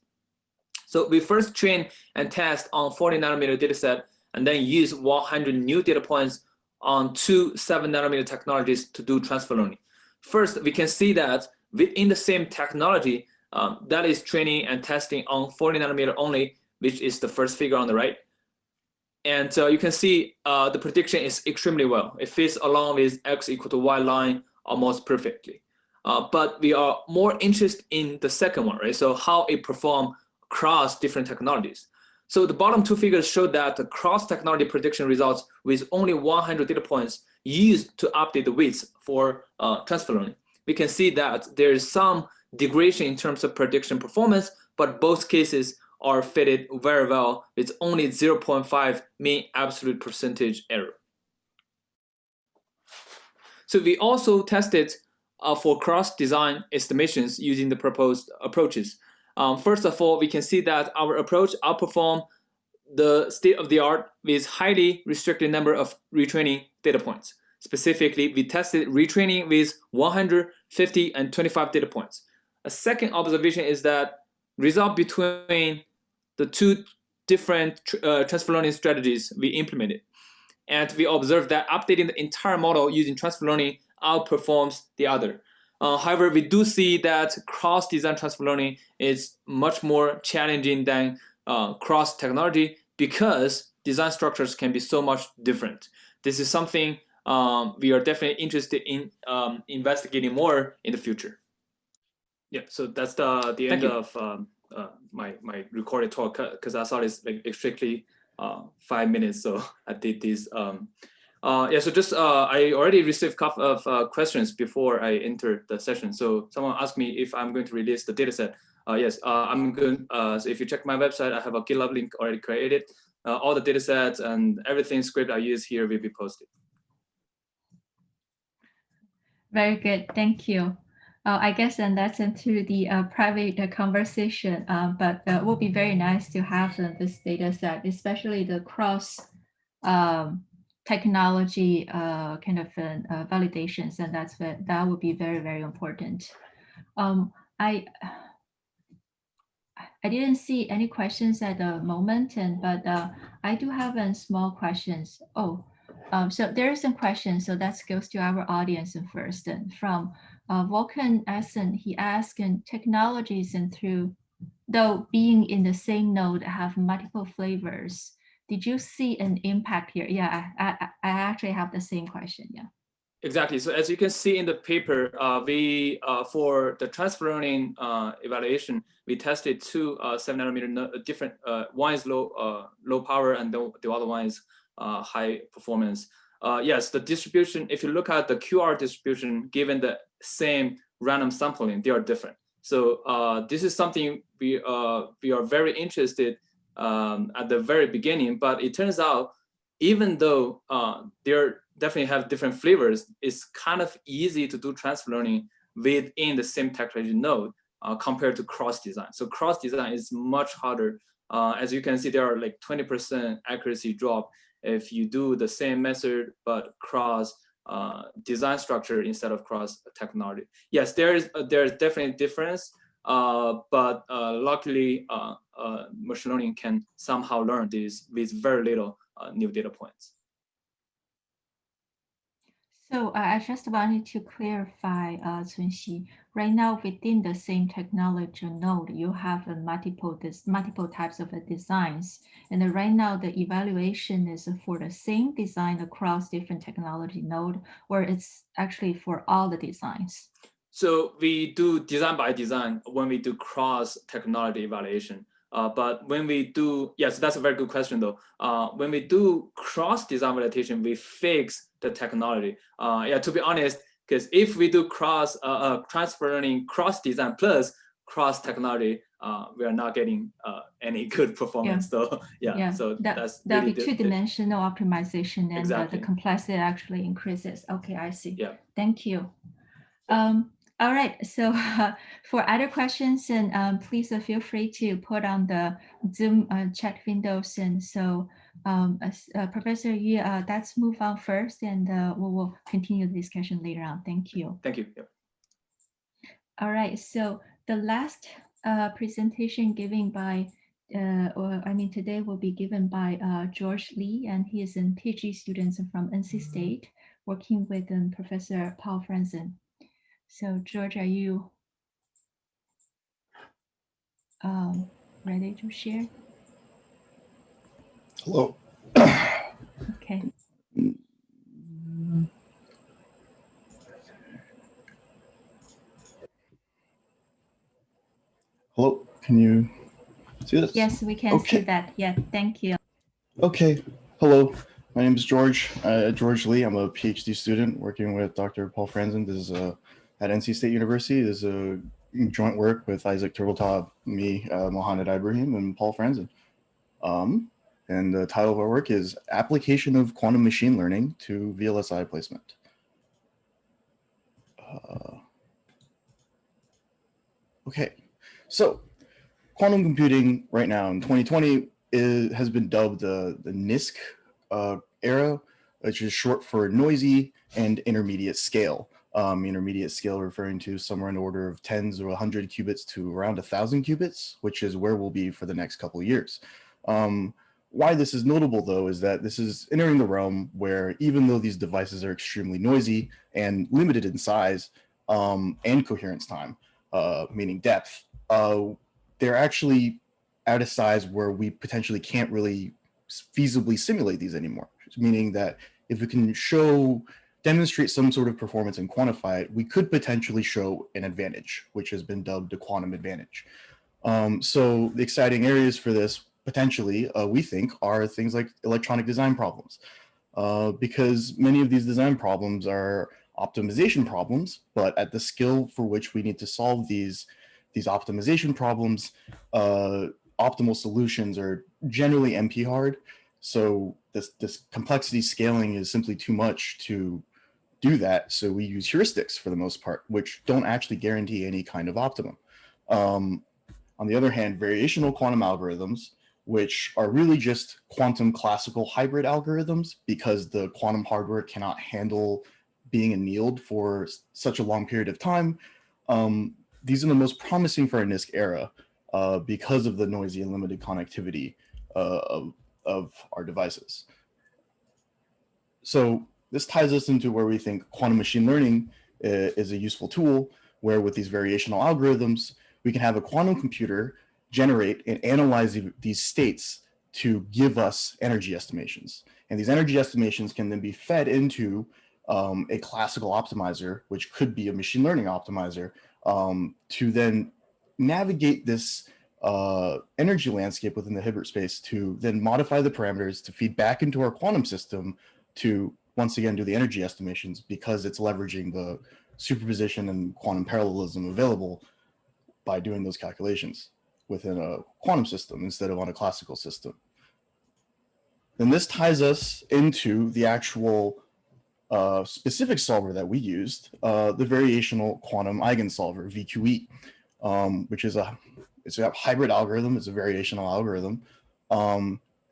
So we first train and test on 40 nanometer dataset and then use 100 new data points on 2 7 nanometer technologies to do transfer learning. First, we can see that within the same technology, that is training and testing on 40 nanometer only, which is the first figure on the right. And you can see the prediction is extremely well. It fits along with X equal to Y line almost perfectly. But we are more interested in the second one, right? So how it performs across different technologies. So the bottom 2 figures show that the cross-technology prediction results with only 100 data points used to update the weights for transfer learning. We can see that there is some degradation in terms of prediction performance, but both cases are fitted very well with only 0.5 mean absolute percentage error. So we also tested for cross-design estimations using the proposed approaches. First of all, we can see that our approach outperforms the state-of-the-art with highly restricted number of retraining data points. Specifically, we tested retraining with 100, 50, and 25 data points. A second observation is that result between the 2 different transfer learning strategies we implemented. And we observed that updating the entire model using transfer learning outperforms the other. However, we do see that cross-design transfer learning is much more challenging than cross-technology because design structures can be so much different. This is something we are definitely interested in investigating more in the future. Yeah, so that's the end of my recorded talk because I thought it's like strictly 5 minutes, so I did this. Yeah, so just I already received a couple of questions before I entered the session. So someone asked me if I'm going to release the dataset. Yes, I'm going. So if you check my website, I have a GitHub link already created. All the datasets and everything script I use here will be posted. Very good, thank you. I guess then that's into the private conversation, but it will be very nice to have this data set, especially the cross technology kind of validations, and that would be very, very important. I didn't see any questions at the moment, but I do have small questions. So there are some questions, so that goes to our audience first. And from Volkan Esen, he asked, technologies and though being in the same node have multiple flavors, did you see an impact here? Yeah, I actually have the same question, yeah. Exactly, so as you can see in the paper, we, for the transfer learning evaluation, we tested 2 7 nanometer different, one is low power and the other one is high performance. Yes, the distribution, if you look at the QR distribution, given the same random sampling, they are different. So this is something we are very interested at the very beginning, but it turns out even though there definitely have different flavors, it's kind of easy to do transfer learning within the same technology node compared to cross design. So cross design is much harder. As you can see, there are like 20% accuracy drop if you do the same method but cross design structure instead of cross technology. Yes, there's definitely difference, but luckily machine learning can somehow learn this with very little new data points. So I just wanted to clarify, Xuan, right now within the same technology node, you have multiple types of designs. And right now the evaluation is for the same design across different technology node, or it's actually for all the designs? So we do design by design when we do cross technology evaluation. But when we do, yes, that's a very good question though. When we do cross design validation, we fix the technology. Yeah, to be honest, because if we do cross transfer learning cross design plus cross technology, we are not getting any good performance. Yeah. So yeah, so that'll really be two-dimensional optimization, and exactly. the complexity actually increases. Okay, I see. Yeah. Thank you. All right, so for other questions, and please feel free to put on the Zoom chat windows. And so Professor Yu, let's move on first, and we will continue the discussion later on. Thank you. Thank you. Yeah. All right, so the last presentation given by, today will be given by George Lee, and he is a PhD student from NC State, working with Professor Paul Franzen. So George, are you ready to share? Hello. Okay. Hello, can you see this? Yes, we can see that. Yeah, thank you. Okay, hello. My name is George, George Lee. I'm a PhD student working with Dr. Paul Franzen. This is at NC State University. This is a joint work with Isaac Turteltaub, me, Mohamed Ibrahim, and Paul Franzen. And the title of our work is Application of Quantum Machine Learning to VLSI Placement. Okay, so quantum computing right now in 2020 has been dubbed the NISQ era, which is short for noisy and intermediate scale. Intermediate scale referring to somewhere in the order of tens or 100 qubits to around 1,000 qubits, which is where we'll be for the next couple of years. Why this is notable, though, is that this is entering the realm where even though these devices are extremely noisy and limited in size and coherence time, meaning depth, they're actually at a size where we potentially can't really feasibly simulate these anymore, meaning that if we can demonstrate some sort of performance and quantify it, we could potentially show an advantage, which has been dubbed a quantum advantage. So the exciting areas for this potentially, we think, are things like electronic design problems, because many of these design problems are optimization problems, but at the scale for which we need to solve these optimization problems, optimal solutions are generally NP hard. So this complexity scaling is simply too much to do that. So we use heuristics for the most part, which don't actually guarantee any kind of optimum. On the other hand, variational quantum algorithms, which are really just quantum classical hybrid algorithms, because the quantum hardware cannot handle being annealed for such a long period of time. These are the most promising for our NISQ era because of the noisy and limited connectivity of our devices. So this ties us into where we think quantum machine learning is a useful tool, where with these variational algorithms, we can have a quantum computer generate and analyze these states to give us energy estimations. And these energy estimations can then be fed into a classical optimizer, which could be a machine learning optimizer, to then navigate this energy landscape within the Hilbert space to then modify the parameters to feed back into our quantum system to once again do the energy estimations, because it's leveraging the superposition and quantum parallelism available by doing those calculations. within a quantum system instead of on a classical system. Then this ties us into the actual specific solver that we used, the variational quantum eigensolver, VQE, which is it's a hybrid algorithm. It's a variational algorithm.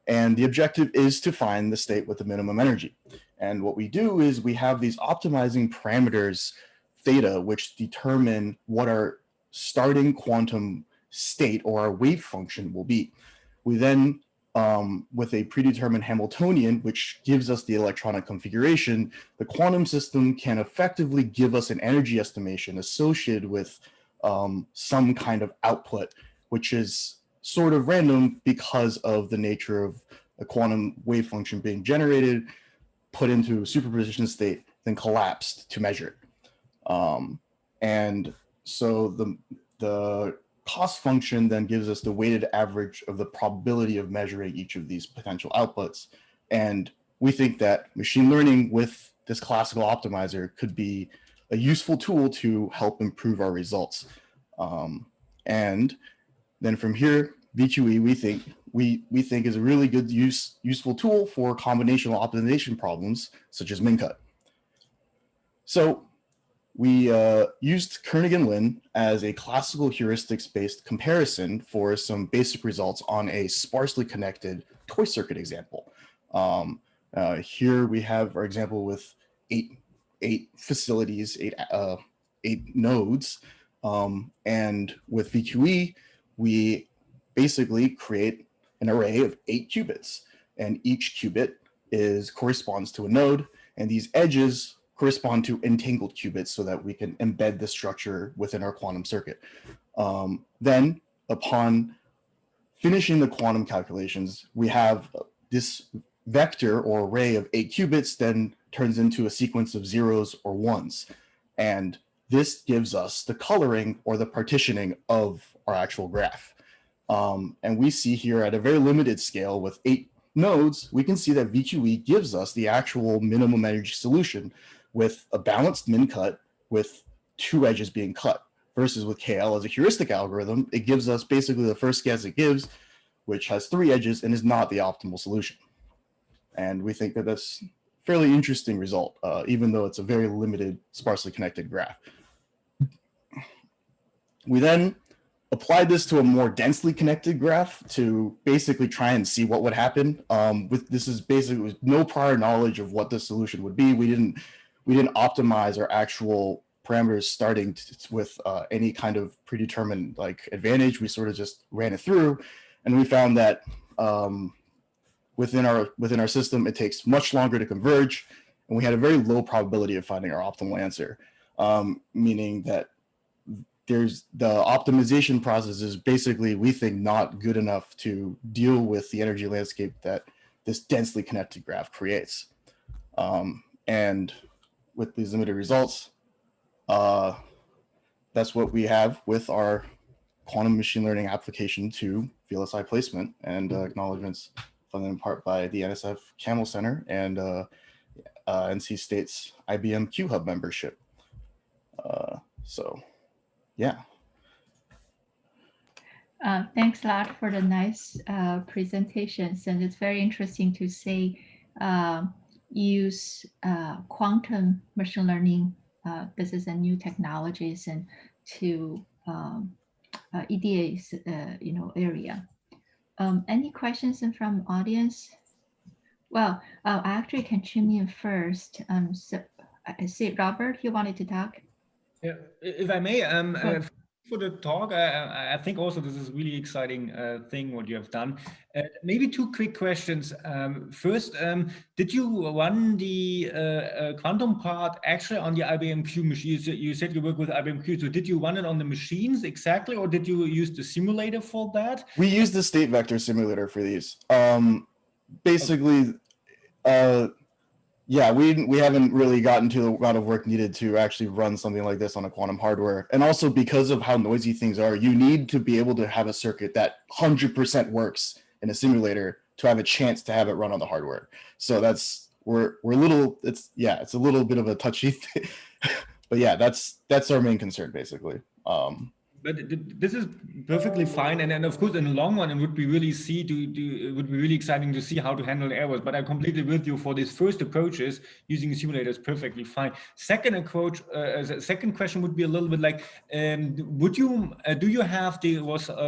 And the objective is to find the state with the minimum energy. And what we do is we have these optimizing parameters, theta, which determine what our starting quantum state or our wave function will be. We then, with a predetermined Hamiltonian, which gives us the electronic configuration, the quantum system can effectively give us an energy estimation associated with some kind of output, which is sort of random because of the nature of a quantum wave function being generated, put into superposition state, then collapsed to measure it. And so the cost function then gives us the weighted average of the probability of measuring each of these potential outputs. And we think that machine learning with this classical optimizer could be a useful tool to help improve our results. And then from here, VQE we think is a really good useful tool for combinational optimization problems such as MinCut. So we used Kernighan-Lin as a classical heuristics-based comparison for some basic results on a sparsely connected toy circuit example. Here we have our example with eight facilities, eight nodes, and with VQE, we basically create an array of 8 qubits, and each qubit corresponds to a node, and these edges correspond to entangled qubits so that we can embed the structure within our quantum circuit. Then, upon finishing the quantum calculations, we have this vector or array of 8 qubits then turns into a sequence of zeros or ones. And this gives us the coloring or the partitioning of our actual graph. And we see here at a very limited scale with 8 nodes, we can see that VQE gives us the actual minimum energy solution with a balanced min-cut with 2 edges being cut, versus with KL as a heuristic algorithm, it gives us basically the first guess it gives, which has 3 edges and is not the optimal solution. And we think that that's a fairly interesting result, even though it's a very limited, sparsely connected graph. We then applied this to a more densely connected graph to basically try and see what would happen. This is basically with no prior knowledge of what the solution would be. We didn't optimize our actual parameters starting with any kind of predetermined like advantage. We sort of just ran it through, and we found that within our system, it takes much longer to converge, and we had a very low probability of finding our optimal answer, meaning that the optimization process is basically, we think, not good enough to deal with the energy landscape that this densely connected graph creates. And with these limited results, that's what we have with our quantum machine learning application to VLSI placement, and acknowledgements funded in part by the NSF Camel Center and NC State's IBM Q-Hub membership. So, yeah. Thanks a lot for the nice presentations, and it's very interesting to see use quantum machine learning. This is a new technologies and to EDA's area. Any questions from audience? Well, I actually can chime in first. So I see Robert, you wanted to talk. Yeah, if I may, for the talk, I think also this is a really exciting thing what you have done. Maybe 2 quick questions. First, did you run the quantum part actually on the IBM Q machine? You said you work with IBM Q, so did you run it on the machines exactly, or did you use the simulator for that? We used the state vector simulator for these. Basically, yeah, we haven't really gotten to the amount of work needed to actually run something like this on a quantum hardware. And also because of how noisy things are, you need to be able to have a circuit that 100% works in a simulator to have a chance to have it run on the hardware. So it's a little bit of a touchy thing. But yeah, that's our main concern basically. But this is perfectly fine, and of course, in the long run, it would be really it would be really exciting to see how to handle errors. But I'm completely with you for these first approaches. Using a simulator is perfectly fine. Second approach, second question would be a little bit like, would you do you have the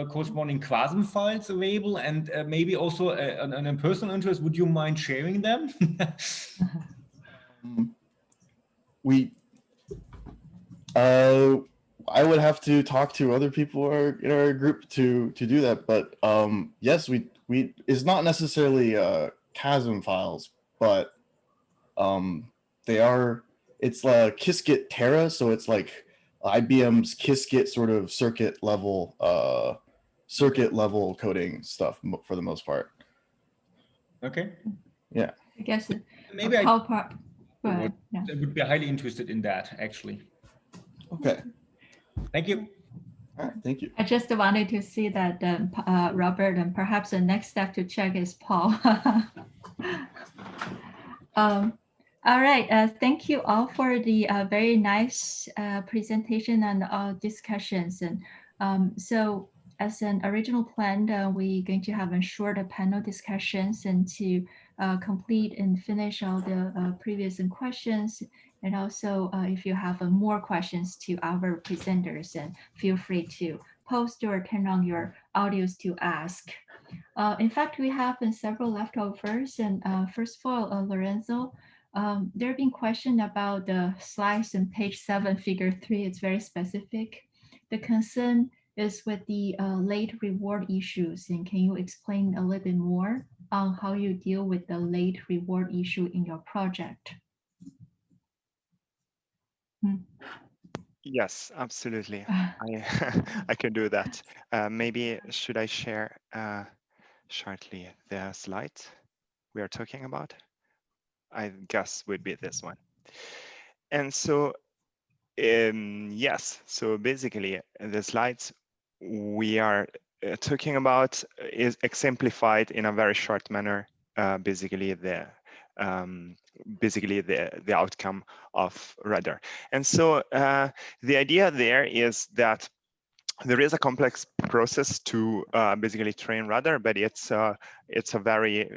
corresponding Quasm files available, and maybe also an personal interest? Would you mind sharing them? I would have to talk to other people in our group to do that, but yes, we it's not necessarily Chasm files, but it's Qiskit Terra, so it's like IBM's Qiskit sort of circuit level coding stuff for the most part. Okay. Yeah. I guess maybe I would be highly interested in that, actually. Okay. Thank you. All right, thank you. I just wanted to see that Robert, and perhaps the next step to check is Paul. All right, thank you all for the very nice presentation and discussions. And so as an original plan, we're going to have a short panel discussions and to complete and finish all the previous questions. And also, if you have more questions to our presenters, and feel free to post or turn on your audios to ask. In fact, we have several leftovers. And first of all, Lorenzo, there have been questions about the slides in page 7, figure 3. It's very specific. The concern is with the late reward issues. And can you explain a little bit more on how you deal with the late reward issue in your project? Yes, absolutely. I can do that. Maybe should I share shortly the slide we are talking about? I guess would be this one. And so, yes, so basically the slides we are talking about is exemplified in a very short manner, basically the outcome of radar. And so the idea there is that there is a complex process to basically train radar, but it's a very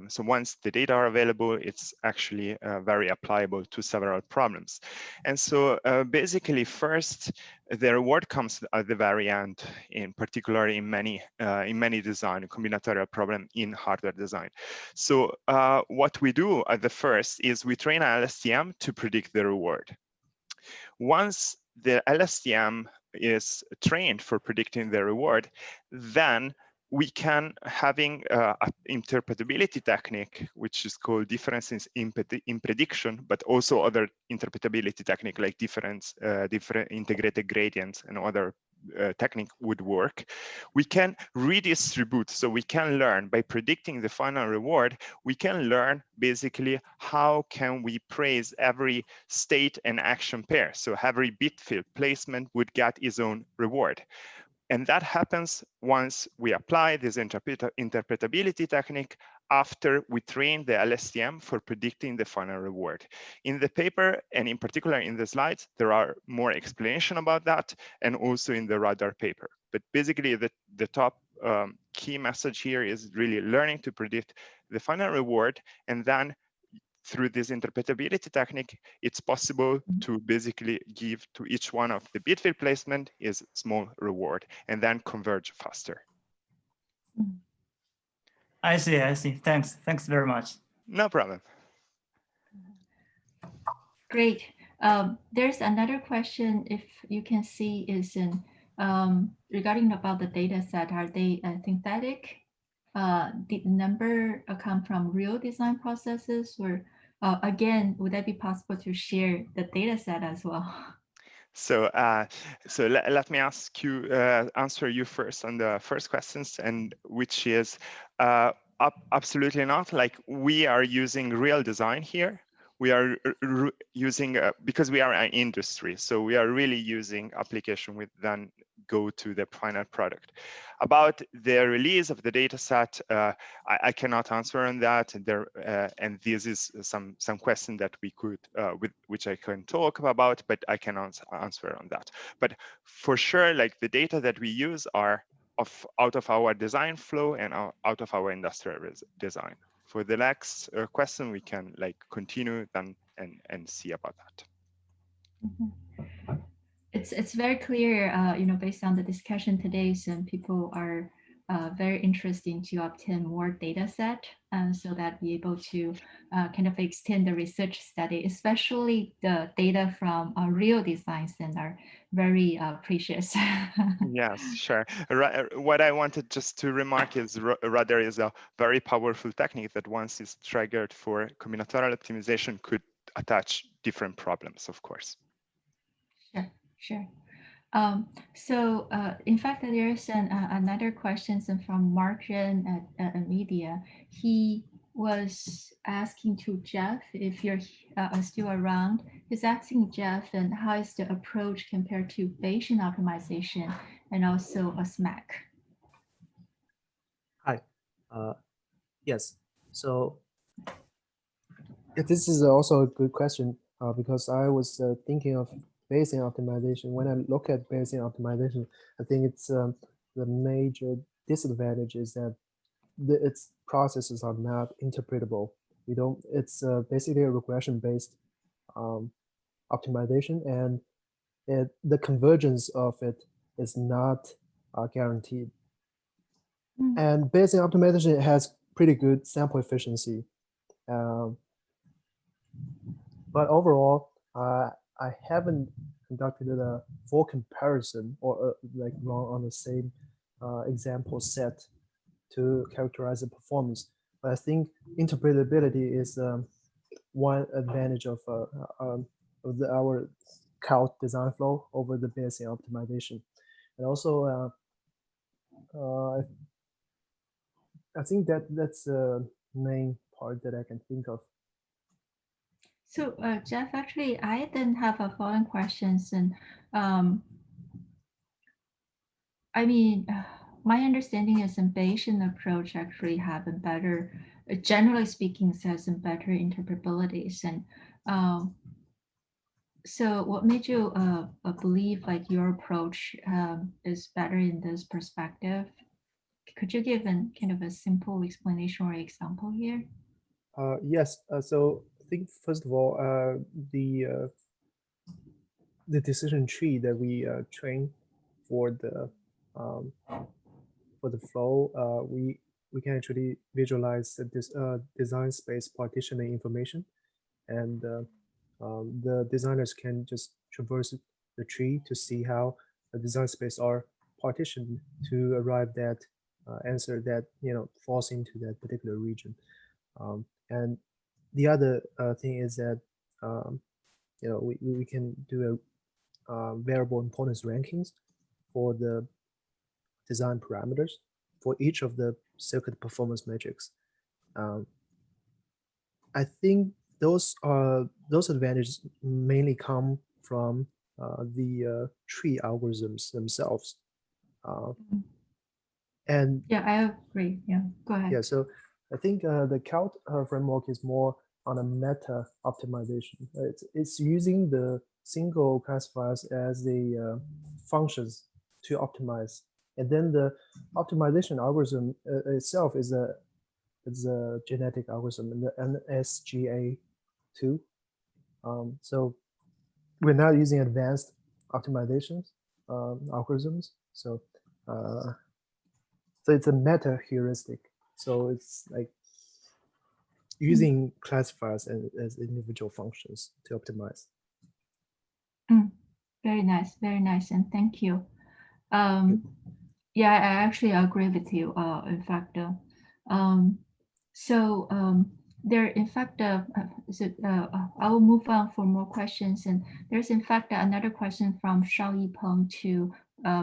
so once the data are available, it's actually very applicable to several problems. And so basically first the reward comes at the very end, in particular in many design combinatorial problem in hardware design. So what we do at the first is we train an LSTM to predict the reward. Once the LSTM is trained for predicting the reward, then we can, having an interpretability technique, which is called differences in prediction, but also other interpretability technique like different integrated gradients and other technique would work. We can redistribute, so we can learn by predicting the final reward. We can learn basically how can we praise every state and action pair. So every bit field placement would get its own reward. And that happens once we apply this interpretability technique after we train the LSTM for predicting the final reward. In the paper, and in particular in the slides, there are more explanation about that, and also in the radar paper. But basically the top key message here is really learning to predict the final reward, and then through this interpretability technique, it's possible to basically give to each one of the bit field placement is small reward and then converge faster. I see. Thanks very much. No problem. Great. There's another question, if you can see, is in regarding about the data set. Are they synthetic? Did the number come from real design processes, or again, would that be possible to share the data set as well? So, let me answer you first on the first questions, and which is absolutely not. Like, we are using real design here. We are using because we are an industry, so we are really using application with then go to the final product. About the release of the data set, I cannot answer on that. And this is some question that we could, which I can talk about, but I cannot answer on that. But for sure, like the data that we use are out of our design flow and out of our industrial design. For the next question, we can like continue then and see about that. Mm-hmm. It's very clear, based on the discussion today, some people are very interested to obtain more data set so that be able to kind of extend the research study, especially the data from real designs that are very precious. Yes, sure. What I wanted just to remark is radar is a very powerful technique that once it's triggered for combinatorial optimization could attach different problems, of course. Sure. So in fact, there's another question from Mark Zheng at media. He was asking to Jeff if you're still around. He's asking Jeff, and how is the approach compared to Bayesian optimization and also a SMAC? Hi. Yes. So this is also a good question because I was thinking of Bayesian optimization. When I look at Bayesian optimization, I think it's the major disadvantage is that its processes are not interpretable. It's basically a regression-based optimization, and the convergence of it is not guaranteed. Mm. And Bayesian optimization has pretty good sample efficiency. But overall, I haven't conducted a full comparison or like run on the same example set to characterize the performance. But I think interpretability is one advantage of our CALT design flow over the Bayesian optimization. And also, I think that's the main part that I can think of. So Jeff, actually, I then have a following questions, and I mean, my understanding is a Bayesian approach actually have a better, generally speaking, has some better interpretabilities. And so, what made you believe like your approach is better in this perspective? Could you give kind of a simple explanation or example here? Yes. So I think first of all, the decision tree that we train for the flow, we can actually visualize this design space partitioning information, and the designers can just traverse the tree to see how the design space are partitioned to arrive at answer that falls into that particular region. And the other thing is that we can do a variable importance rankings for the design parameters for each of the circuit performance metrics. I think those advantages mainly come from the tree algorithms themselves. And yeah, I agree. Yeah, go ahead. Yeah, so I think the CALT framework is more on a meta optimization. It's using the single classifiers as the functions to optimize, and then the optimization algorithm itself is a genetic algorithm in the NSGA2. So we're now using advanced optimizations algorithms. So it's a meta heuristic. So it's like using classifiers as individual functions to optimize. Very nice, and thank you. Yeah, I actually agree with you. In fact, there, in fact, I will move on for more questions. And there's, in fact, another question from Shao Yipeng to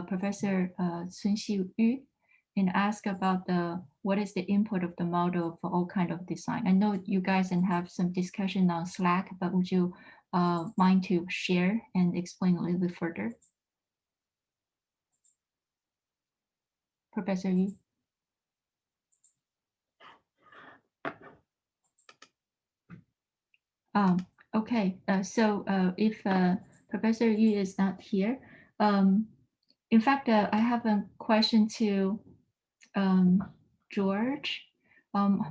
Professor Sun-Xi Yu, and ask about what is the input of the model for all kind of design. I know you guys can have some discussion on Slack, but would you mind to share and explain a little bit further? Professor Yu. Okay, so if Professor Yu is not here, in fact, I have a question to George.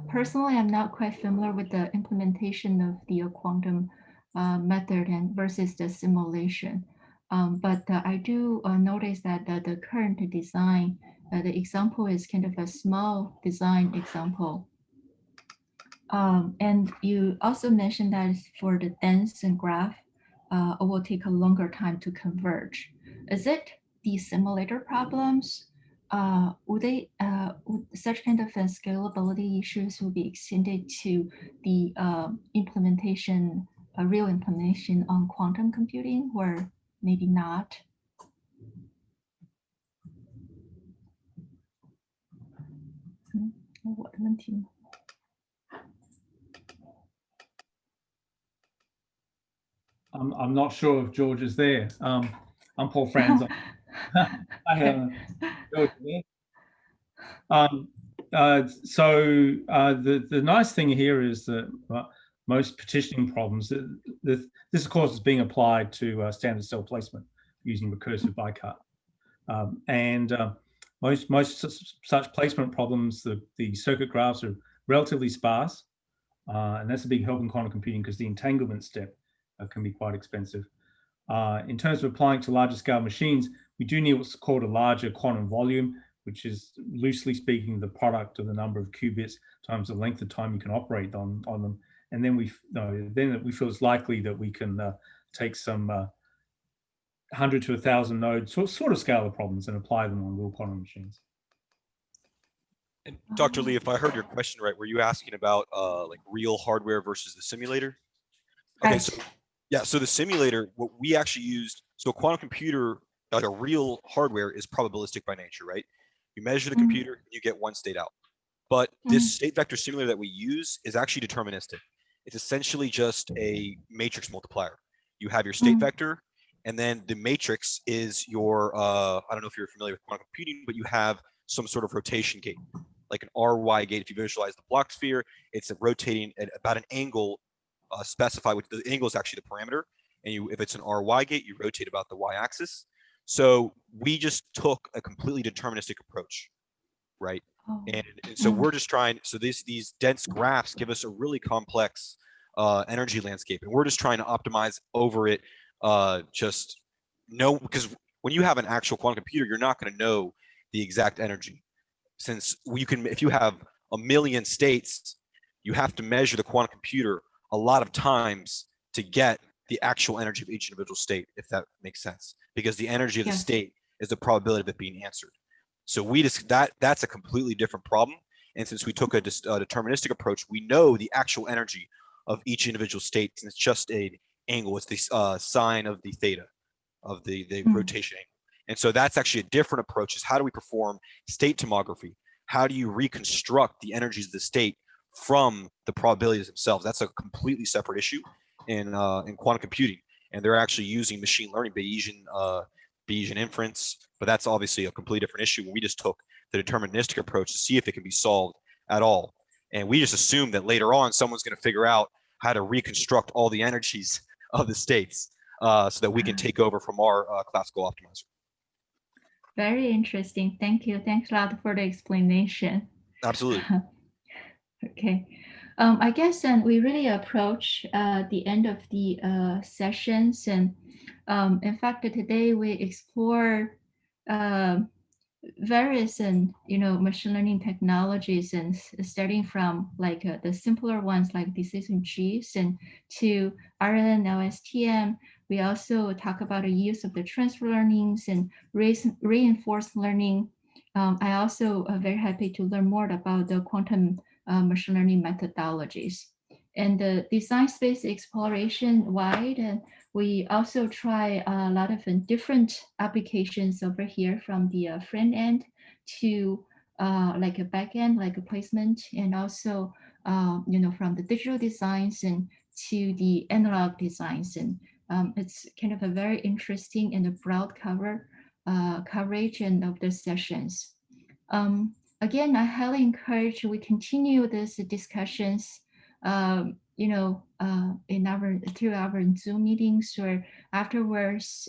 Personally, I'm not quite familiar with the implementation of the quantum method and versus the simulation. But I do notice that the current design, the example is kind of a small design example. And you also mentioned that for the dense and graph, it will take a longer time to converge. Is it the simulator problems? Would such kind of scalability issues will be extended to the implementation, real implementation on quantum computing, or maybe not? What I'm not sure if George is there. I'm Paul Franz. George there. The nice thing here is that most partitioning problems, this of course is being applied to standard cell placement using recursive bicut. Most such placement problems, the circuit graphs are relatively sparse, and that's a big help in quantum computing because the entanglement step can be quite expensive. In terms of applying to larger scale machines, we do need what's called a larger quantum volume, which is loosely speaking the product of the number of qubits times the length of time you can operate on them. And then we feel it's likely that we can take some 100 to 1,000 nodes sort of scale of problems and apply them on real quantum machines. And Dr. Lee, if I heard your question right, were you asking about like real hardware versus the simulator? Okay, so yeah, so the simulator, what we actually used, so a quantum computer, like a real hardware, is probabilistic by nature, right? You measure the computer, you get one state out. But this state vector simulator that we use is actually deterministic. It's essentially just a matrix multiplier. You have your state vector, and then the matrix is your, I don't know if you're familiar with quantum computing, but you have some sort of rotation gate, like an RY gate. If you visualize the block sphere, it's rotating at about an angle specified, which the angle is actually the parameter. And if it's an RY gate, you rotate about the Y axis. So we just took a completely deterministic approach, right? And so we're just trying, so these dense graphs give us a really complex energy landscape, and we're just trying to optimize over it. Because when you have an actual quantum computer, you're not going to know the exact energy. Since you can, if you have a million states, you have to measure the quantum computer a lot of times to get the actual energy of each individual state, if that makes sense, because the energy of the state is the probability of it being answered. So we just that's a completely different problem. And since we took a deterministic approach, we know the actual energy of each individual state, and it's just an angle. It's the sine of the theta of the rotation angle. And so that's actually a different approach. Is how do we perform state tomography? How do you reconstruct the energies of the state from the probabilities themselves? That's a completely separate issue in quantum computing, and they're actually using machine learning, Bayesian inference, but that's obviously a completely different issue. We just took the deterministic approach to see if it can be solved at all, and we just assume that later on someone's going to figure out how to reconstruct all the energies of the states so that we can take over from our classical optimizer. Very interesting. Thank you. Thanks a lot for the explanation. Absolutely. Okay. I guess then we really approach the end of the sessions, and in fact today we explore various machine learning technologies, and starting from like the simpler ones like decision trees and to RNN, LSTM. We also talk about the use of the transfer learnings and reinforced learning. I also very happy to learn more about the quantum machine learning methodologies and the design space exploration wide. And we also try a lot of different applications over here, from the front end to like a back end, like a placement, and also from the digital designs and to the analog designs. And it's kind of a very interesting and a broad coverage and of the sessions. Again, I highly encourage we continue these discussions, through our Zoom meetings or afterwards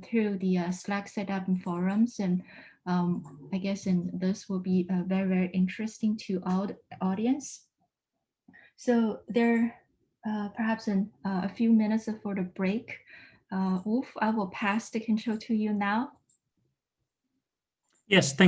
through the Slack setup and forums. And I guess this will be very, very interesting to all the audience. So there, perhaps in a few minutes for the break. Wolf, I will pass the control to you now. Yes, thank you.